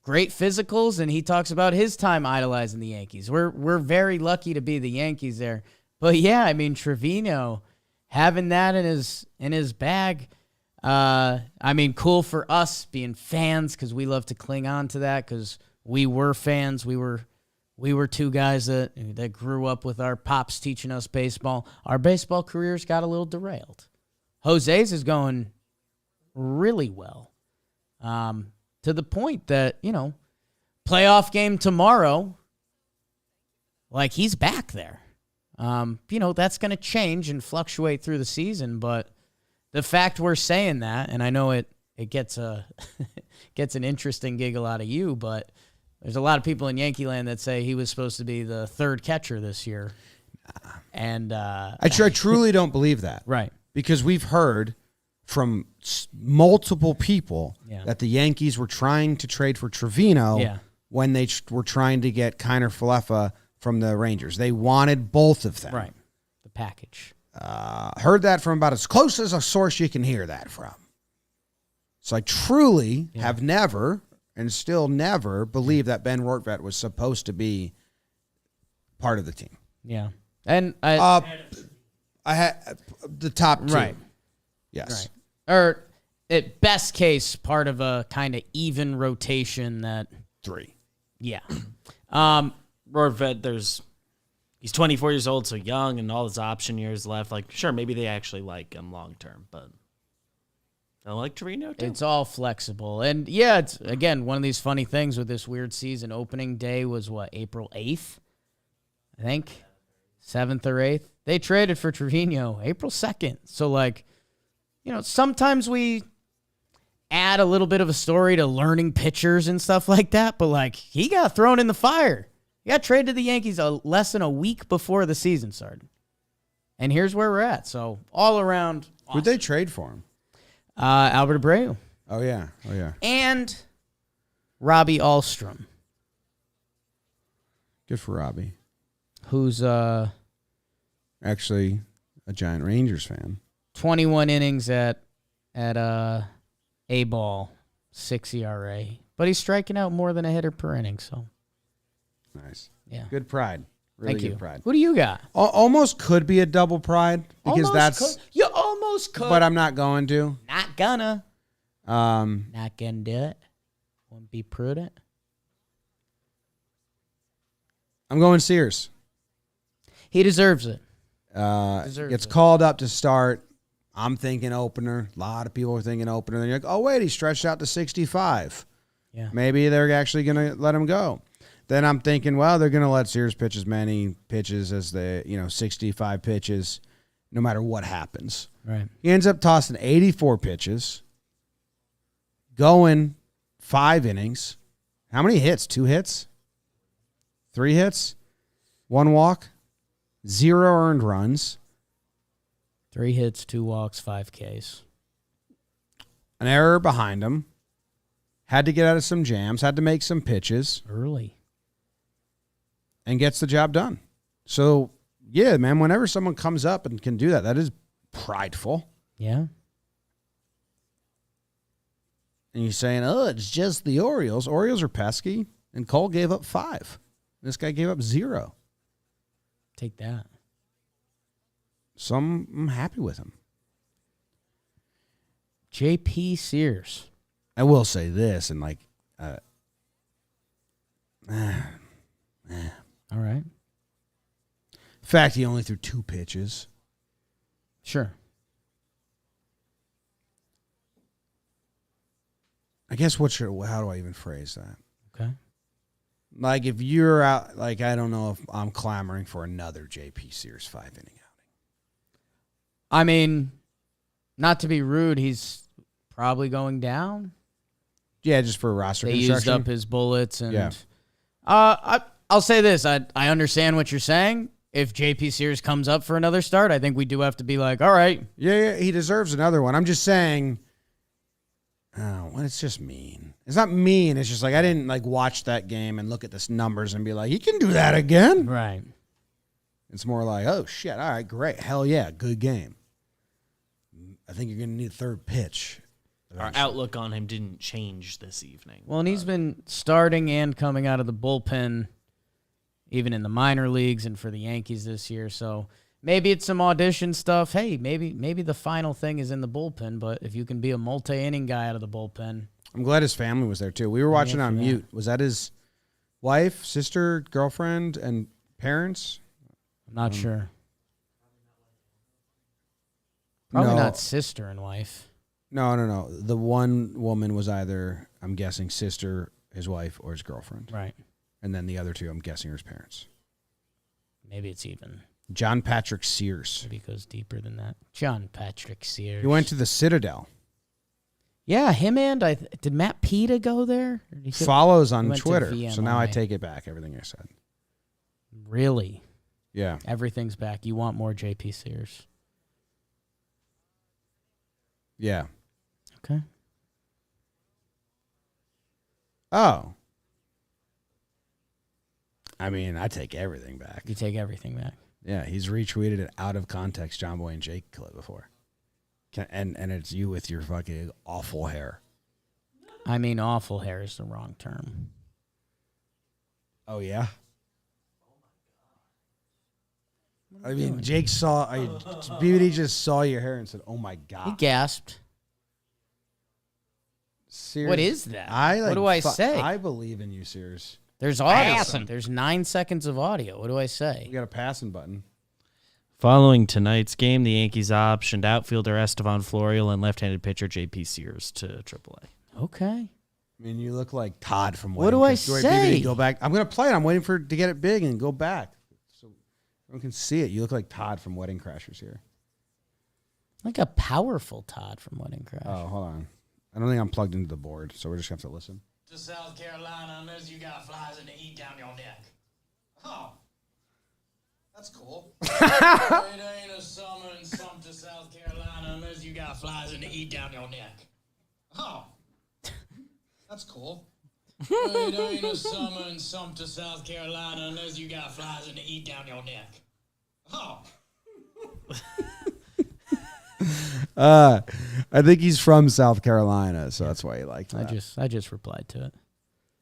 great physicals, and he talks about his time idolizing the Yankees. We're very lucky to be the Yankees there. But yeah, I mean, Trevino having that in his bag, cool for us being fans because we love to cling on to that because we were fans. We were two guys that grew up with our pops teaching us baseball. Our baseball careers got a little derailed. Jose's is going really well, to the point that, playoff game tomorrow, like he's back there. That's going to change and fluctuate through the season, but the fact we're saying that, and I know it gets gets an interesting giggle out of you, but there's a lot of people in Yankee land that say he was supposed to be the third catcher this year. And I truly don't believe that. Right. Because we've heard from multiple people that the Yankees were trying to trade for Trevino when they were trying to get Kiner Falefa from the Rangers. They wanted both of them. Right. The package. Heard that from about as close as a source you can hear that from. So I truly have never and still never believed that Ben Rortvedt was supposed to be part of the team. Yeah. And I had the top two. Right. Yes. Right. Or at best case, part of a kind of even rotation that. 3. Yeah. Rortvedt, he's 24 years old, so young, and all his option years left. Like, sure, maybe they actually like him long term, but I like Torino too. It's all flexible. And yeah, it's again one of these funny things with this weird season. Opening day was what, April 8th? I think 7th or 8th. They traded for Trevino April 2nd. So like, sometimes we add a little bit of a story to learning pitchers and stuff like that, but like he got thrown in the fire. He got traded to the Yankees less than a week before the season started. And here's where we're at. So all around awesome. Who'd they trade for him? Albert Abreu. Oh, yeah. And Robbie Alstrom. Good for Robbie. Who's Actually a giant Rangers fan. 21 innings at A-ball, 6 ERA. But he's striking out more than a hitter per inning, so. Nice. Yeah. Good pride. Really Thank good you. pride. Who do you got? Almost could be a double pride because You almost could. but I'm not going to. Not gonna. Um, Not gonna do it. Won't be prudent. I'm going Sears. He deserves it. Gets it. called up to start. I'm thinking opener. A lot of people are thinking opener. Then you're like, oh, wait, he stretched out to 65. Yeah. Maybe they're actually going to let him go. Then I'm thinking, well, they're going to let Sears pitch as many pitches as 65 pitches, no matter what happens. Right. He ends up tossing 84 pitches, going 5 innings. How many hits? 2 hits? 3 hits? 1 walk? 0 earned runs. 3 hits, 2 walks, 5 Ks. An error behind him. Had to get out of some jams. Had to make some pitches. Early. And gets the job done. So, yeah, man, whenever someone comes up and can do that, that is prideful. Yeah. And you're saying, oh, it's just the Orioles. Orioles are pesky. And Cole gave up 5. This guy gave up 0. Take that. So I'm happy with him. J.P. Sears. I will say this, and All right. In fact, he only threw 2 pitches. Sure. I guess how do I even phrase that? Okay. Like if you're out, like I don't know if I'm clamoring for another J.P. Sears 5-inning outing. I mean, not to be rude, he's probably going down. Yeah, just for roster They construction. used up his bullets, and Yeah. I'll say this: I understand what you're saying. If J.P. Sears comes up for another start, I think we do have to be like, all right. Yeah, he deserves another one. I'm just saying. Oh, well, it's just mean. It's not mean. It's just like I didn't watch that game and look at the numbers and be like, he can do that again. Right. It's more like, oh shit, all right, great, hell yeah, good game. I think you're gonna need a third pitch. Our outlook on him didn't change this evening. Well, and he's been starting and coming out of the bullpen, even in the minor leagues and for the Yankees this year. So maybe it's some audition stuff. Hey, maybe the final thing is in the bullpen, but if you can be a multi-inning guy out of the bullpen. I'm glad his family was there too. We were watching on for mute. Was that his wife, sister, girlfriend, and parents? I'm not sure. Probably No. not sister and wife. No. The one woman was either, I'm guessing, sister, his wife, or his girlfriend. Right. And then the other two, I'm guessing, are his parents. Maybe it's even. John Patrick Sears. Maybe it goes deeper than that. John Patrick Sears. He went to the Citadel. Yeah, him and did Matt Pita go there? Or did he Follows on went to Twitter. So now I VMI. take it back, everything I said. Really? Yeah. Everything's back. You want more J.P. Sears. Yeah. Okay. Oh. I mean, I take everything back. You take everything back. Yeah, he's retweeted an out of context John Boy and Jake clip before. And it's you with your fucking awful hair. I mean, awful hair is the wrong term. Oh, yeah? I mean, Jake saw, BBD just saw your hair and said, oh, my God. He gasped. Sears, What is that? What do I say? I believe in you, Sears. There's audio. There's 9 seconds of audio. What do I say? We got a passing button. Following tonight's game, the Yankees optioned outfielder Estevan Florial and left-handed pitcher J.P. Sears to AAA. Okay. I mean, you look like Todd from What do I say? Go back. I'm going to play it. I'm waiting for it to get it big and go back so everyone can see it. You look like Todd from Wedding Crashers here. Like a powerful Todd from Wedding Crash. Oh, hold on. I don't think I'm plugged into the board, so we're just going to have to listen. To South Carolina, unless you got flies in the eat down your neck. Oh, that's cool. It ain't a summer and some to South Carolina unless you got flies in the eat down your neck. Oh, that's cool. It ain't a summer and some to South Carolina unless you got flies in the eat down your neck. Oh. I think he's from South Carolina, so that's why he liked that. I just replied to it.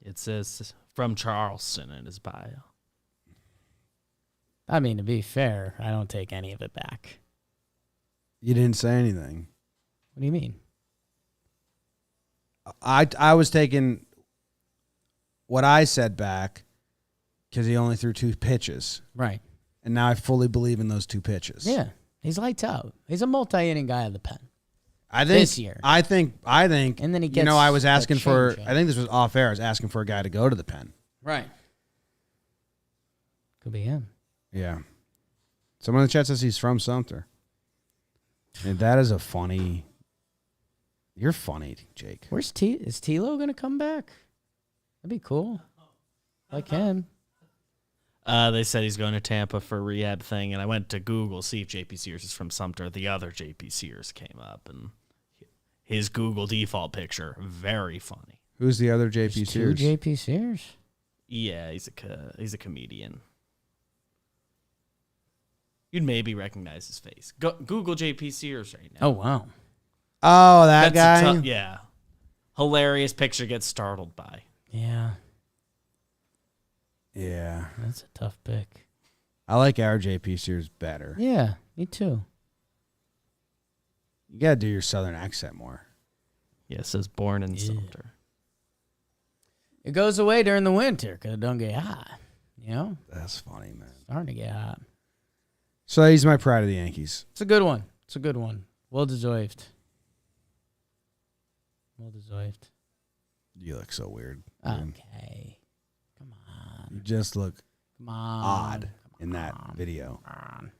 It says from Charleston in his bio. I mean, to be fair, I don't take any of it back. You didn't say anything. What do you mean? I was taking what I said back because he only threw 2 pitches. Right. And now I fully believe in those 2 pitches. Yeah. He's lights out. He's a multi-inning guy of the pen. I think this year. I think. And then he gets I was asking for. change, I think this was off air. I was asking for a guy to go to the pen. Right. Could be him. Yeah. Someone in the chat says he's from Sumter. And that is a funny. You're funny, Jake. Where's Is Tilo going to come back? That'd be cool. Like him. They said he's going to Tampa for a rehab thing, and I went to Google see if J.P. Sears is from Sumter. The other J.P. Sears came up, and his Google default picture, very funny. Who's the other J.P. There's Sears? 2 J.P. Sears? Yeah, he's a comedian. You'd maybe recognize his face. Google J.P. Sears right now. Oh, wow. Oh, that guy? Yeah. Hilarious picture gets startled by. Yeah. Yeah. That's a tough pick. I like our J.P. Sears better. Yeah, me too. You got to do your southern accent more. Yeah, it says born in Sumter. It goes away during the winter because it don't get hot. You know? That's funny, man. Starting to get hot. So he's my pride of the Yankees. It's a good one. It's a good one. Well deserved. Well deserved. You look so weird. Man. Okay. Come on. You just look Come on. odd in that video. Come on.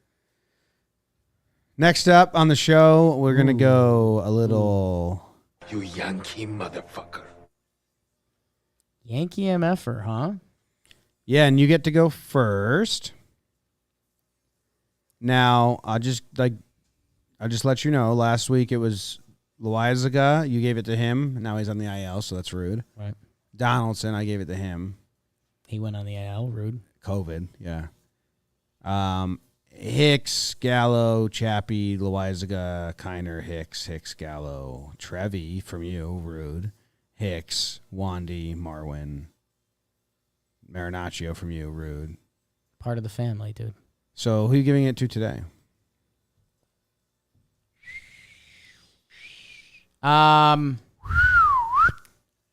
Next up on the show, we're going to go a little... You Yankee motherfucker. Yankee MFer, huh? Yeah, and you get to go first. Now, I'll just let you know, last week it was Loaisiga. You gave it to him. Now he's on the IL, so that's rude. Right. Donaldson, I gave it to him. He went on the IL, rude. COVID, yeah. Hicks, Gallo, Chappie, Loaisiga, Kiner, Hicks, Gallo, Trevi from you, rude. Hicks, Wandy, Marwin, Marinaccio from you, rude. Part of the family, dude. So who are you giving it to today?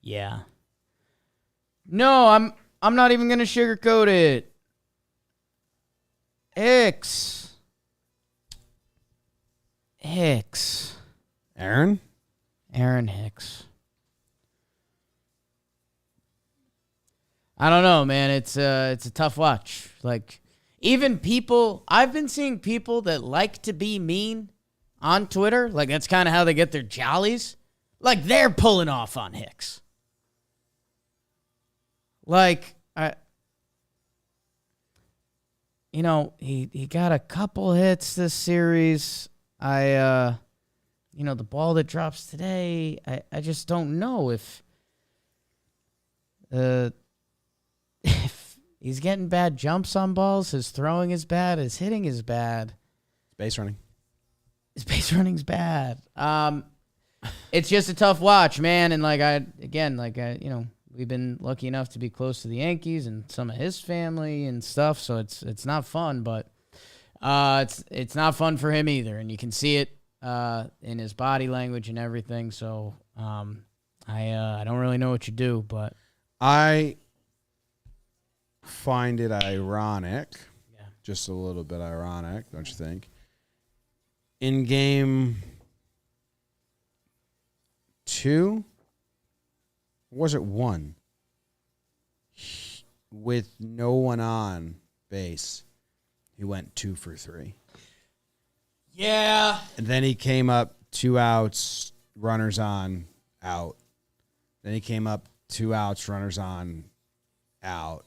Yeah. No, I'm not even gonna sugarcoat it. Hicks. Aaron Hicks. I don't know, man. It's a tough watch. Like, even people, I've been seeing people that like to be mean on Twitter. Like, that's kind of how they get their jollies. Like, they're pulling off on Hicks. Like, he got a couple hits this series. The ball that drops today, I just don't know if he's getting bad jumps on balls. His throwing is bad. His hitting is bad. base running. His base running's bad. it's just a tough watch, man. And we've been lucky enough to be close to the Yankees and some of his family and stuff. So it's not fun, but it's not fun for him either. And you can see it in his body language and everything. So I don't really know what you do, but I find it ironic, just a little bit ironic, don't you think? In game 2, or was it 1? With no one on base, he went 2 for 3. yeah, And then he came up 2 outs, runners on, out. Then he came up 2 outs, runners on, out.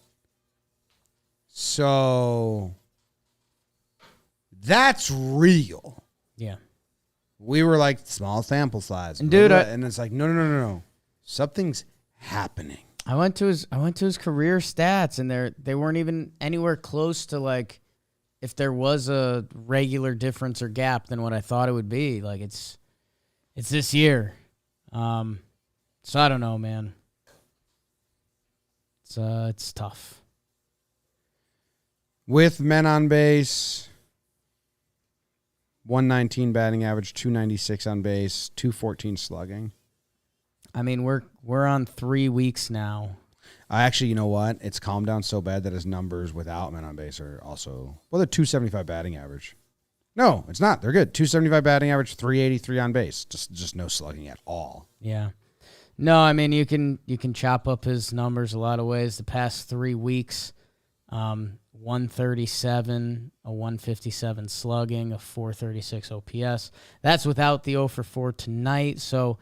So that's real. yeah. We were like small sample size, And dude, and it's like no. Something's happening. I went to his career stats, and they weren't even anywhere close to like if there was a regular difference or gap than what I thought it would be. Like it's this year. So I don't know, man. It's tough. With men on base, 119 batting average, 296 on base, 214 slugging. I mean, we're on 3 weeks now. I actually, you know what? It's calmed down so bad that his numbers without men on base are also, well, they're 275 batting average. No, it's not. They're good. 275 batting average, 383 on base. Just no slugging at all. Yeah. No, I mean you can chop up his numbers a lot of ways. The past 3 weeks, 137, a 157 slugging, a 436 OPS. That's without the 0 for 4 tonight. So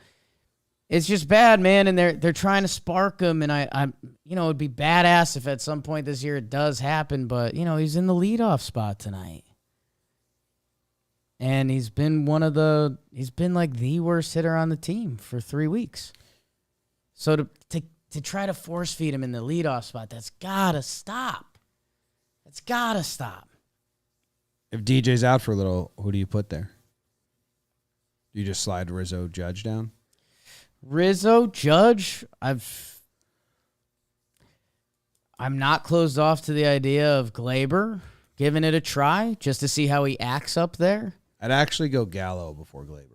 it's just bad, man. And they're trying to spark him. And I it'd be badass if at some point this year it does happen. But he's in the leadoff spot tonight, and he's been like the worst hitter on the team for 3 weeks. So to try to force feed him in the leadoff spot, that's gotta stop. That's gotta stop. If DJ's out for a little, who do you put there? Do you just slide Rizzo, Judge down? Rizzo, Judge, I'm not closed off to the idea of Glaber giving it a try just to see how he acts up there. I'd actually go Gallo before Glaber.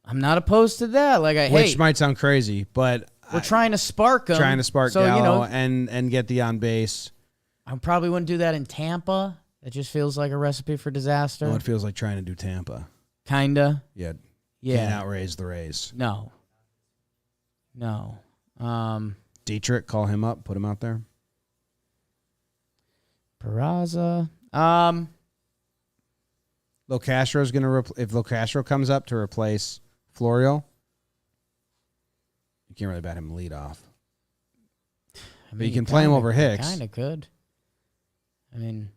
I'm not opposed to that. Which might sound crazy, but we're trying to spark him. Trying to spark so, Gallo and get the on base. I probably wouldn't do that in Tampa. That just feels like a recipe for disaster. Well, it feels like trying to do Tampa. Kinda. Yeah. Yeah. Can't outraise the Rays. No. Dietrich, call him up, put him out there. Peraza. Locastro's going to if Locastro comes up to replace Florio, you can't really bat him lead off. But you can play him over Hicks. Kind of could. I mean,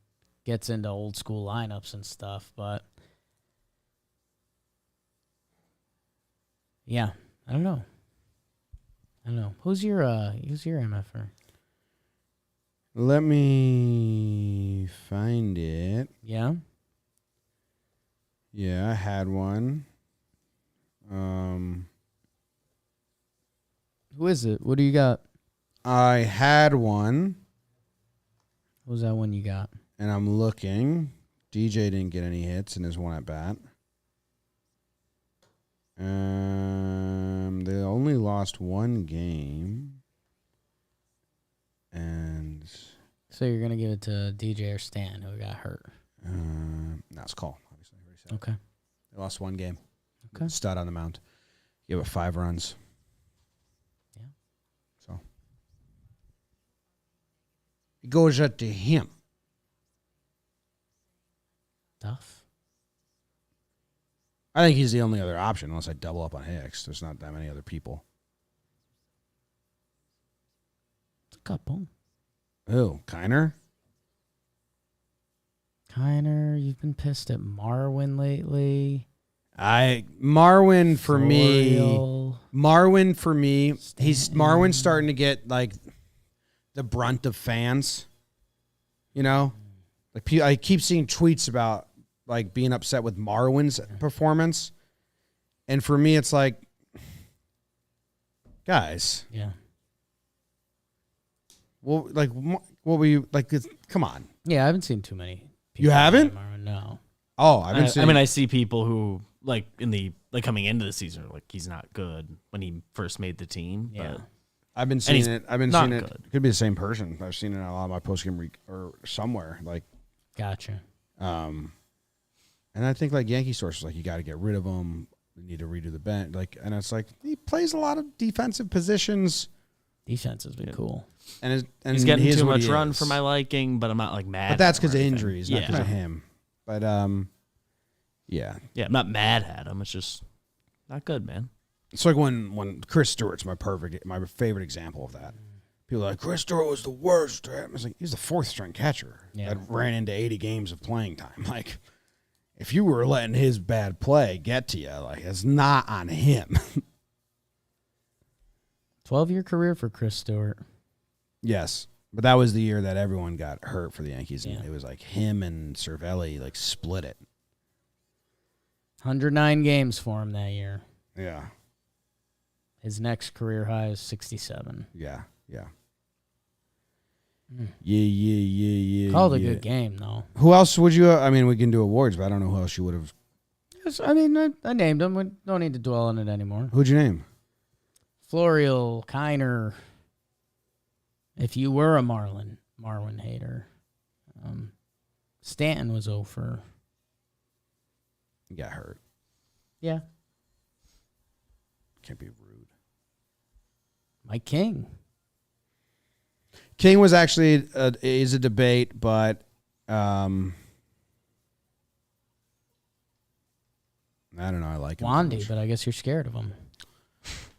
gets into old school lineups and stuff, but yeah, I don't know. Who's your MFer? Let me find it. Yeah. Yeah, I had one. Who is it? What do you got? I had one. What was that one you got? And I'm looking. DJ didn't get any hits in his one at bat. They only lost one game. And so you're gonna give it to DJ or Stan, who got hurt? That's call, obviously. Okay. They lost one game. Okay. Stud on the mound. Gave it 5 runs. Yeah. So it goes up to him. Tough. I think he's the only other option unless I double up on Hicks. There's not that many other people. It's a couple. Who? Kiner? You've been pissed at Marwin lately. Marwin for Oriole. me. He's Marwin's starting to get like the brunt of fans. Like I keep seeing tweets about like being upset with Marwin's performance, and for me, it's like Guys. Yeah. Well, like, what were you like? Come on. Yeah, I haven't seen too many. You haven't? No. Oh, I've been seeing. I mean, I see people who like coming into the season are like he's not good when he first made the team. Yeah. But I've been seeing it. I've been not seeing it. good. Could be the same person. I've seen it in a lot of my postgame or somewhere. Like, Gotcha. and I think like Yankee sources like you got to get rid of him. We need to redo the bench. Like, and it's like he plays a lot of defensive positions. Defense has been cool. And he's getting too what much he run is. for my liking, but I'm not like mad. But that's because because of injuries, not because Yeah. of him. But yeah. Yeah, I'm not mad at him. It's just not good, man. It's like when Chris Stewart's my favorite example of that. People are like, Chris Stewart was the worst. I was like, he's the fourth string catcher that ran into 80 games of playing time. Like, if you were letting his bad play get to you, like, it's not on him. 12-year career for Chris Stewart. Yes. But that was the year that everyone got hurt for the Yankees. And Yeah. it was like him and Cervelli, like, split it. 109 games for him that year. Yeah. His next career high is 67. Yeah. Yeah. Mm. Yeah. Called a good game, though. Who else would you? I mean, we can do awards, but I don't know who else you would have. I mean, I named them. We don't need to dwell on it anymore. Who'd you name? Florial, Kiner. If you were a Marwin hater. Stanton was over. He got hurt. Yeah. Can't be rude. Mike King. King was actually is a debate, but I don't know. I like him. Wandy, but I guess you're scared of him.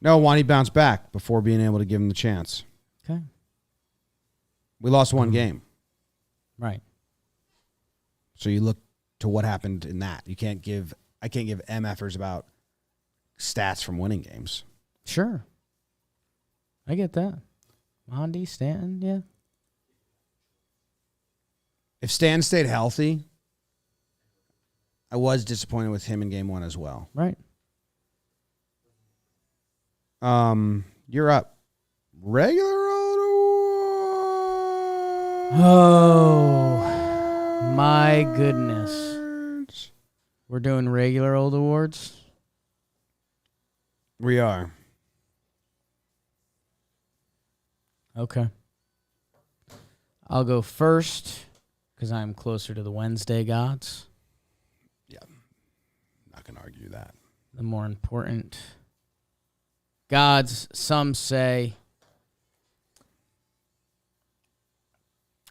No, Wandy bounced back before being able to give him the chance. Okay. We lost one game. Right. So you look to what happened in that. I can't give MFers about stats from winning games. Sure. I get that. Wandy, Stanton, yeah. If Stan stayed healthy, I was disappointed with him in game one as well. Right. You're up. Regular old Oh, my goodness. awards. We're doing regular old awards? We are. Okay. I'll go first because I'm closer to the Wednesday gods. Yeah. Not going to argue that. The more important gods, some say.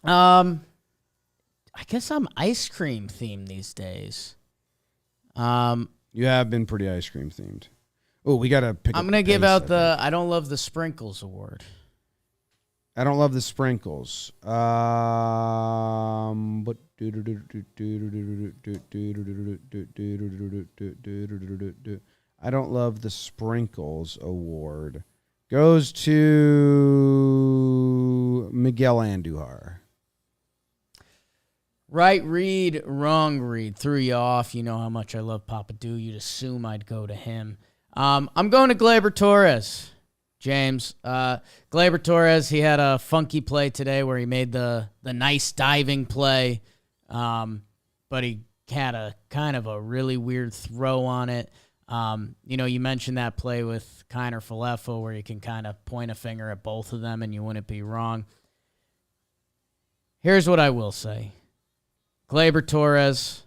I guess I'm ice cream themed these days. You have been pretty ice cream themed. Oh, we got to pick I'm up going to the give pace, out I the think. I don't love the sprinkles award. I don't love the sprinkles. But I don't love the sprinkles award. Goes to Miguel Andujar. Right read, wrong read. Threw you off. You know how much I love Papa Do. You'd assume I'd go to him. I'm going to Gleyber Torres, James. Gleyber Torres, he had a funky play today where he made the nice diving play, but he had a kind of a really weird throw on it. You mentioned that play with Kiner Falefa where you can kind of point a finger at both of them and you wouldn't be wrong. Here's what I will say. Gleyber Torres,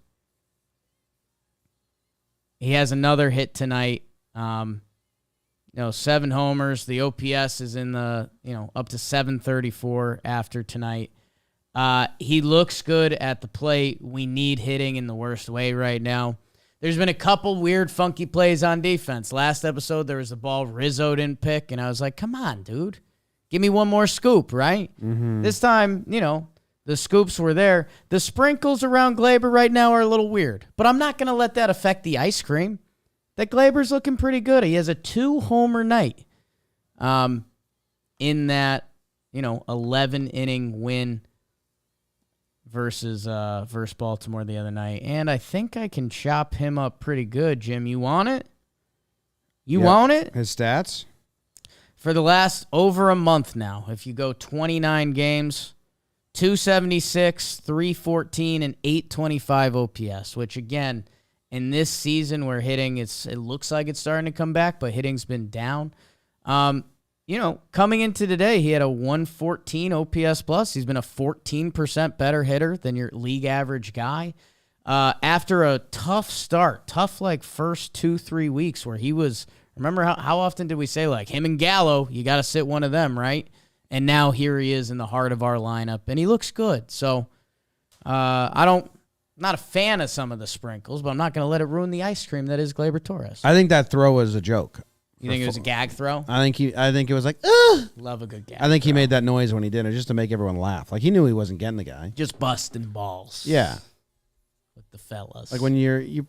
he has another hit tonight. 7 homers. The OPS is in the, up to 734 after tonight. He looks good at the plate. We need hitting in the worst way right now. There's been a couple weird, funky plays on defense. Last episode, there was a ball Rizzo didn't pick, and I was like, come on, dude. Give me one more scoop, right? Mm-hmm. This time, the scoops were there. The sprinkles around Gleyber right now are a little weird, but I'm not going to let that affect the ice cream. That Gleyber's looking pretty good. He has a 2-homer night in that, 11-inning win versus Baltimore the other night. And I think I can chop him up pretty good, Jim. You want it? You want it? His stats? for the last over a month now, if you go 29 games, 276, 314, and 825 OPS, which again, in this season where hitting, it looks like it's starting to come back, but hitting's been down. Coming into today, he had a 114 OPS plus. He's been a 14% better hitter than your league average guy. After a tough start, like first 2-3 weeks where he was, remember how often did we say like him and Gallo, you got to sit one of them, right? And now here he is in the heart of our lineup, and he looks good. So I'm not a fan of some of the sprinkles, but I'm not going to let it ruin the ice cream that is Gleyber Torres. I think that throw was a joke. You think it was a gag throw? I think it was like, ugh. Love a good gag. I think throw. He made that noise when he did it just to make everyone laugh. Like he knew he wasn't getting the guy. Just busting balls. Yeah. With the fellas. Like when you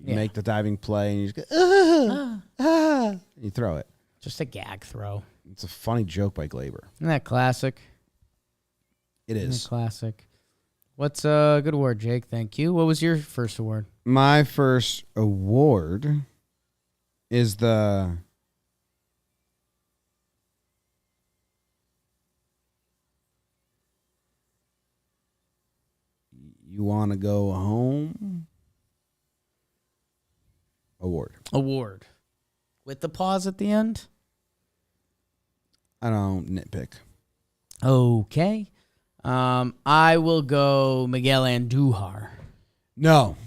make the diving play and you just go, and you throw it. Just a gag throw. It's a funny joke by Gleyber. Isn't that classic? It is. Classic. What's a good award, Jake? Thank you. What was your first award? My first award is the You Want to Go Home award. Award. With the pause at the end? I don't nitpick. Okay. I will go Miguel Andujar. No.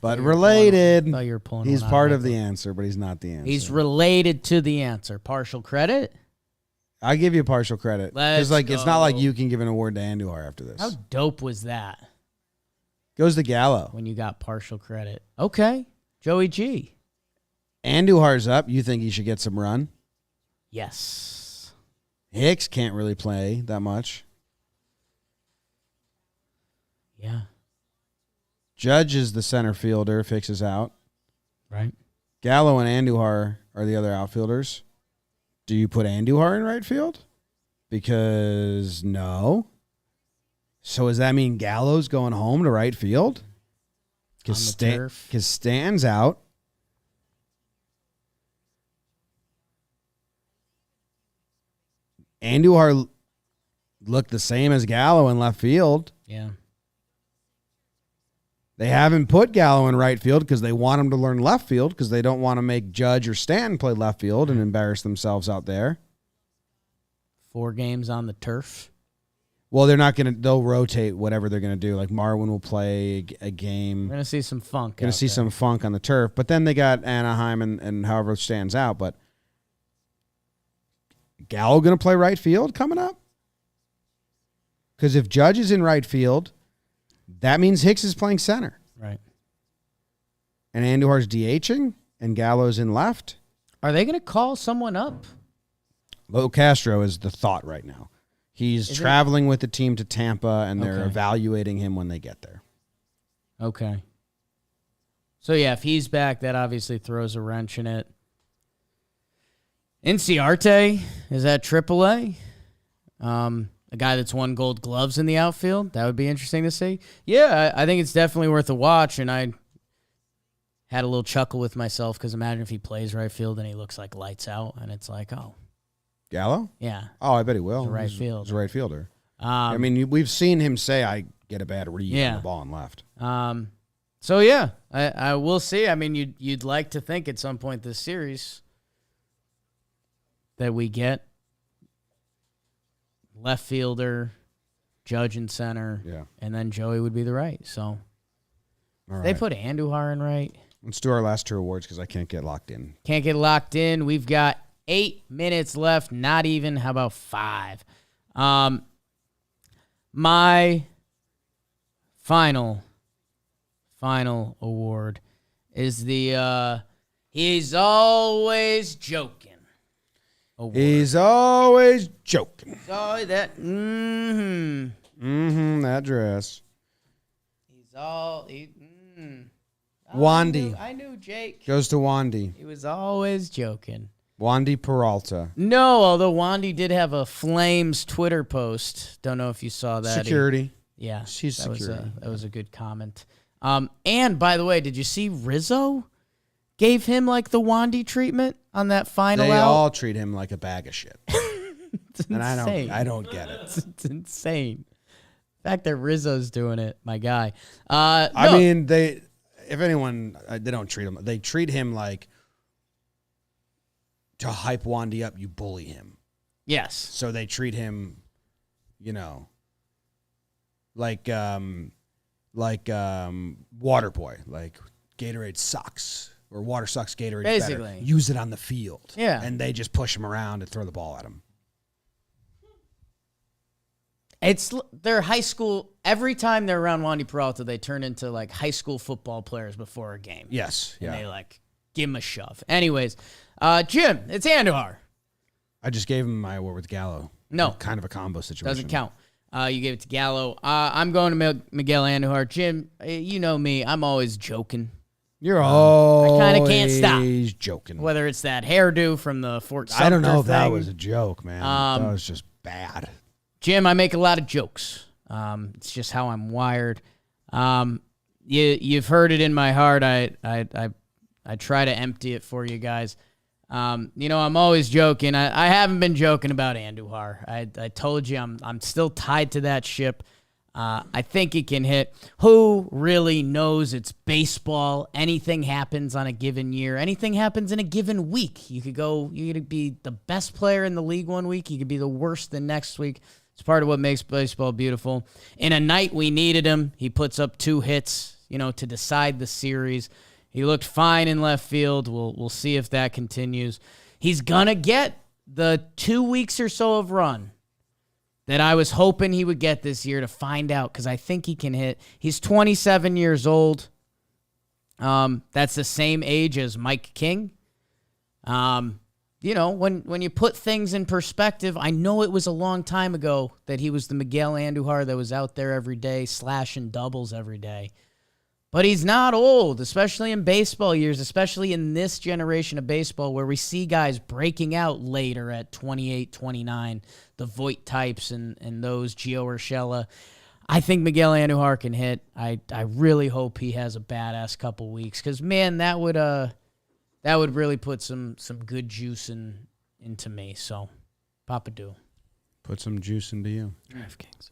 But related. Thought you were pulling He's one out part my of the book. answer, but he's not the answer. He's related to the answer. Partial credit? I give you partial credit. Let's Because it's not like go. you can give an award to Andujar after this. How dope was that Goes to Gallo. when you got partial credit? Okay. Joey G. Andujar's up. You think he should get some run? Yes. Hicks can't really play that much. Yeah. Judge is the center fielder if Hicks is out. Right. Gallo and Andujar are the other outfielders. Do you put Andujar in right field? Because no. So does that mean Gallo's going home to right field? On the turf. Because Stan's out. Andujar looked the same as Gallo in left field. Yeah. They haven't put Gallo in right field because they want him to learn left field because they don't want to make Judge or Stanton play left field and embarrass themselves out there. 4 games on the turf. Well, they'll rotate whatever they're going to do. Like Marwin will play a game. We're going to see some funk. Going to see some funk on the turf. But then they got Anaheim and however Stan's out. But Gallo going to play right field coming up? Because if Judge is in right field, that means Hicks is playing center. Right. And Andujar's DHing and Gallo's in left. Are they going to call someone up? Lo Castro is the thought right now. He's traveling with the team to Tampa, and they're Okay. evaluating him when they get there. Okay. So, yeah, if he's back, that obviously throws a wrench in it. Inciarte, is that AAA? A guy that's won Gold Gloves in the outfield. That would be interesting to see. Yeah, I think it's definitely worth a watch, and I had a little chuckle with myself because imagine if he plays right field and he looks like lights out, and it's like, oh. Gallo? Yeah. Oh, I bet he will. He's a right He's fielder. a right fielder. I mean, we've seen him say, I get a bad read on the ball and left. So, yeah, I will see. I mean, you'd like to think at some point this series that we get left fielder, Judge in center, and then Joey would be the right. So All right. they put Andujar in right. Let's do our last 2 awards because I can't get locked in. Can't get locked in. We've got 8 minutes left. Not even. How about 5? My final award is the He's Always Joking award. He's always joking. Oh, that. That dress. He's all. Wandy. I knew Jake. Goes to Wandy. He was always joking. Wandy Peralta. No, although Wandy did have a Flames Twitter post. Don't know if you saw that. Security. Yeah. She's that security. that was a good comment. And by the way, did you see Rizzo gave him like the Wandy treatment on that final They out. all treat him like a bag of shit. It's And insane. I don't get it. It's insane. The fact that Rizzo's doing it, my guy. I mean, they don't treat him. They treat him like, to hype Wandy up, you bully him. yes. So they treat him, like water boy, like Gatorade sucks or water sucks. Gatorade Basically. better. Use it on the field. Yeah. And they just push him around and throw the ball at him. It's their high school. Every time they're around Wandy Peralta, they turn into like high school football players before a game. Yes. And Yeah. they like give him a shove. Anyways, Jim, it's Andujar. I just gave him my award with Gallo. No. Kind of a combo situation. Doesn't count. You gave it to Gallo. I'm going to Miguel Andujar. Jim, you know me. I'm always joking. You're always kinda can't stop. joking. Whether it's that hairdo from the Fort Sumter I don't know if that thing. was a joke, man. That was just bad. Jim, I make a lot of jokes. It's just how I'm wired. You've heard it in my heart. I try to empty it for you guys. I'm always joking. I haven't been joking about Andujar. I told you I'm still tied to that ship. I think he can hit. Who really knows? It's baseball. Anything happens on a given year. Anything happens in a given week. You could be the best player in the league one week. You could be the worst the next week. It's part of what makes baseball beautiful. In a night we needed him, he puts up 2 hits, to decide the series. He looked fine in left field. We'll see if that continues. He's gonna get the 2 weeks or so of run that I was hoping he would get this year to find out, because I think he can hit. He's 27 years old. That's the same age as Mike King. When you put things in perspective, I know it was a long time ago that he was the Miguel Andujar that was out there every day, slashing doubles every day. But he's not old, especially in baseball years, especially in this generation of baseball where we see guys breaking out later at 28, 29, the Voit types and those, Gio Urshela. I think Miguel Andujar can hit. I really hope he has a badass couple weeks because, man, that would really put some good juice into me. So, Papa do. Put some juice into you. DraftKings.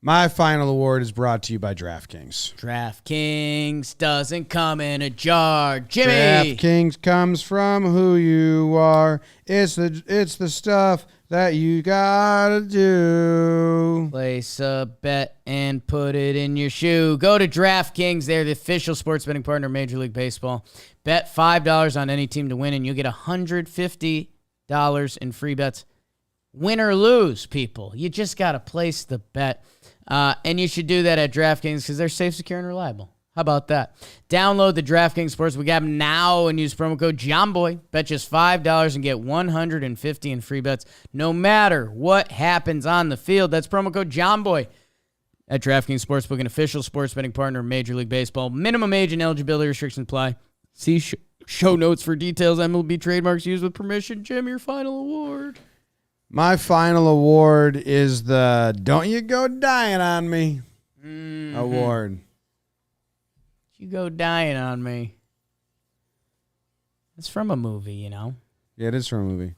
My final award is brought to you by DraftKings. DraftKings doesn't come in a jar. Jimmy! DraftKings comes from who you are. It's the stuff that you gotta do. Place a bet and put it in your shoe. Go to DraftKings. They're the official sports betting partner of Major League Baseball. Bet $5 on any team to win, and you'll get $150 in free bets. Win or lose, people. You just got to place the bet. And you should do that at DraftKings because they're safe, secure, and reliable. How about that? Download the DraftKings Sportsbook app now and use promo code JOHNBOY. Bet just $5 and get $150 in free bets no matter what happens on the field. That's promo code JOHNBOY at DraftKings Sportsbook, an official sports betting partner of Major League Baseball. Minimum age and eligibility restrictions apply. See show notes for details. MLB trademarks used with permission. Jim, your final award. My final award is the Don't You Go Dying on Me award. You go dying on me. It's from a movie, Yeah, it is from a movie.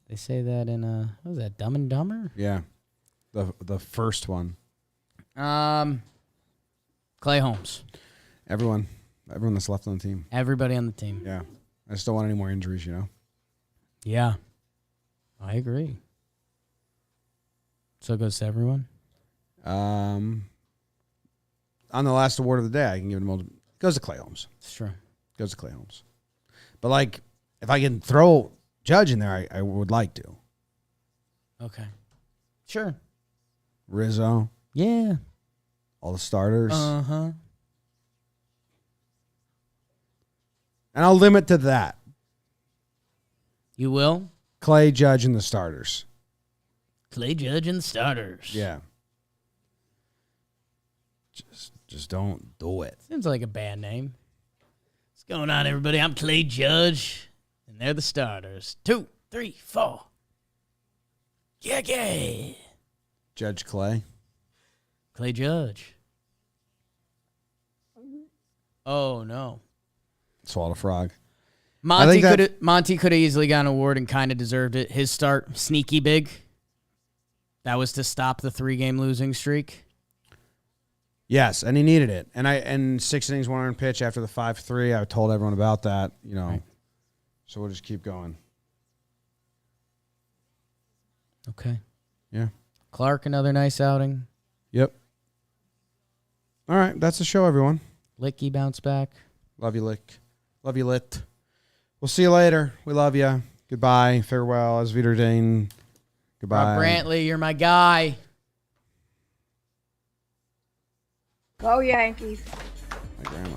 They say that in what was that, Dumb and Dumber? Yeah, the first one. Clay Holmes. Everyone that's left on the team. Everybody on the team. Yeah, I just don't want any more injuries. Yeah, I agree. So it goes to everyone? On the last award of the day, I can give it multiple. It goes to Clay Holmes. It's true. Goes to Clay Holmes. But, if I can throw Judge in there, I would like to. Okay. Sure. Rizzo, Yeah. all the starters. Uh-huh. And I'll limit to that. You will? Clay, Judge, and the starters. Clay Judge and the starters. Yeah. Just don't do it. Seems like a band name. What's going on, everybody? I'm Clay Judge, and they're the starters. 2, 3, 4. Yeah. Judge Clay. Clay Judge. Oh, no. Swallowed a frog. Monty think could have easily got an award and kind of deserved it. His start, sneaky big. That was to stop the 3-game losing streak. Yes, and he needed it. And 6 innings, 1 earned pitch after the 5-3. I told everyone about that. Right. So we'll just keep going. Okay. Yeah. Clark, another nice outing. Yep. All right, that's the show, everyone. Licky bounce back. Love you, Lick. Love you, Lit. We'll see you later. We love you. Goodbye. Farewell. As Wiedersehen. Goodbye. Rob Brantley, you're my guy. Go Yankees. My grandma.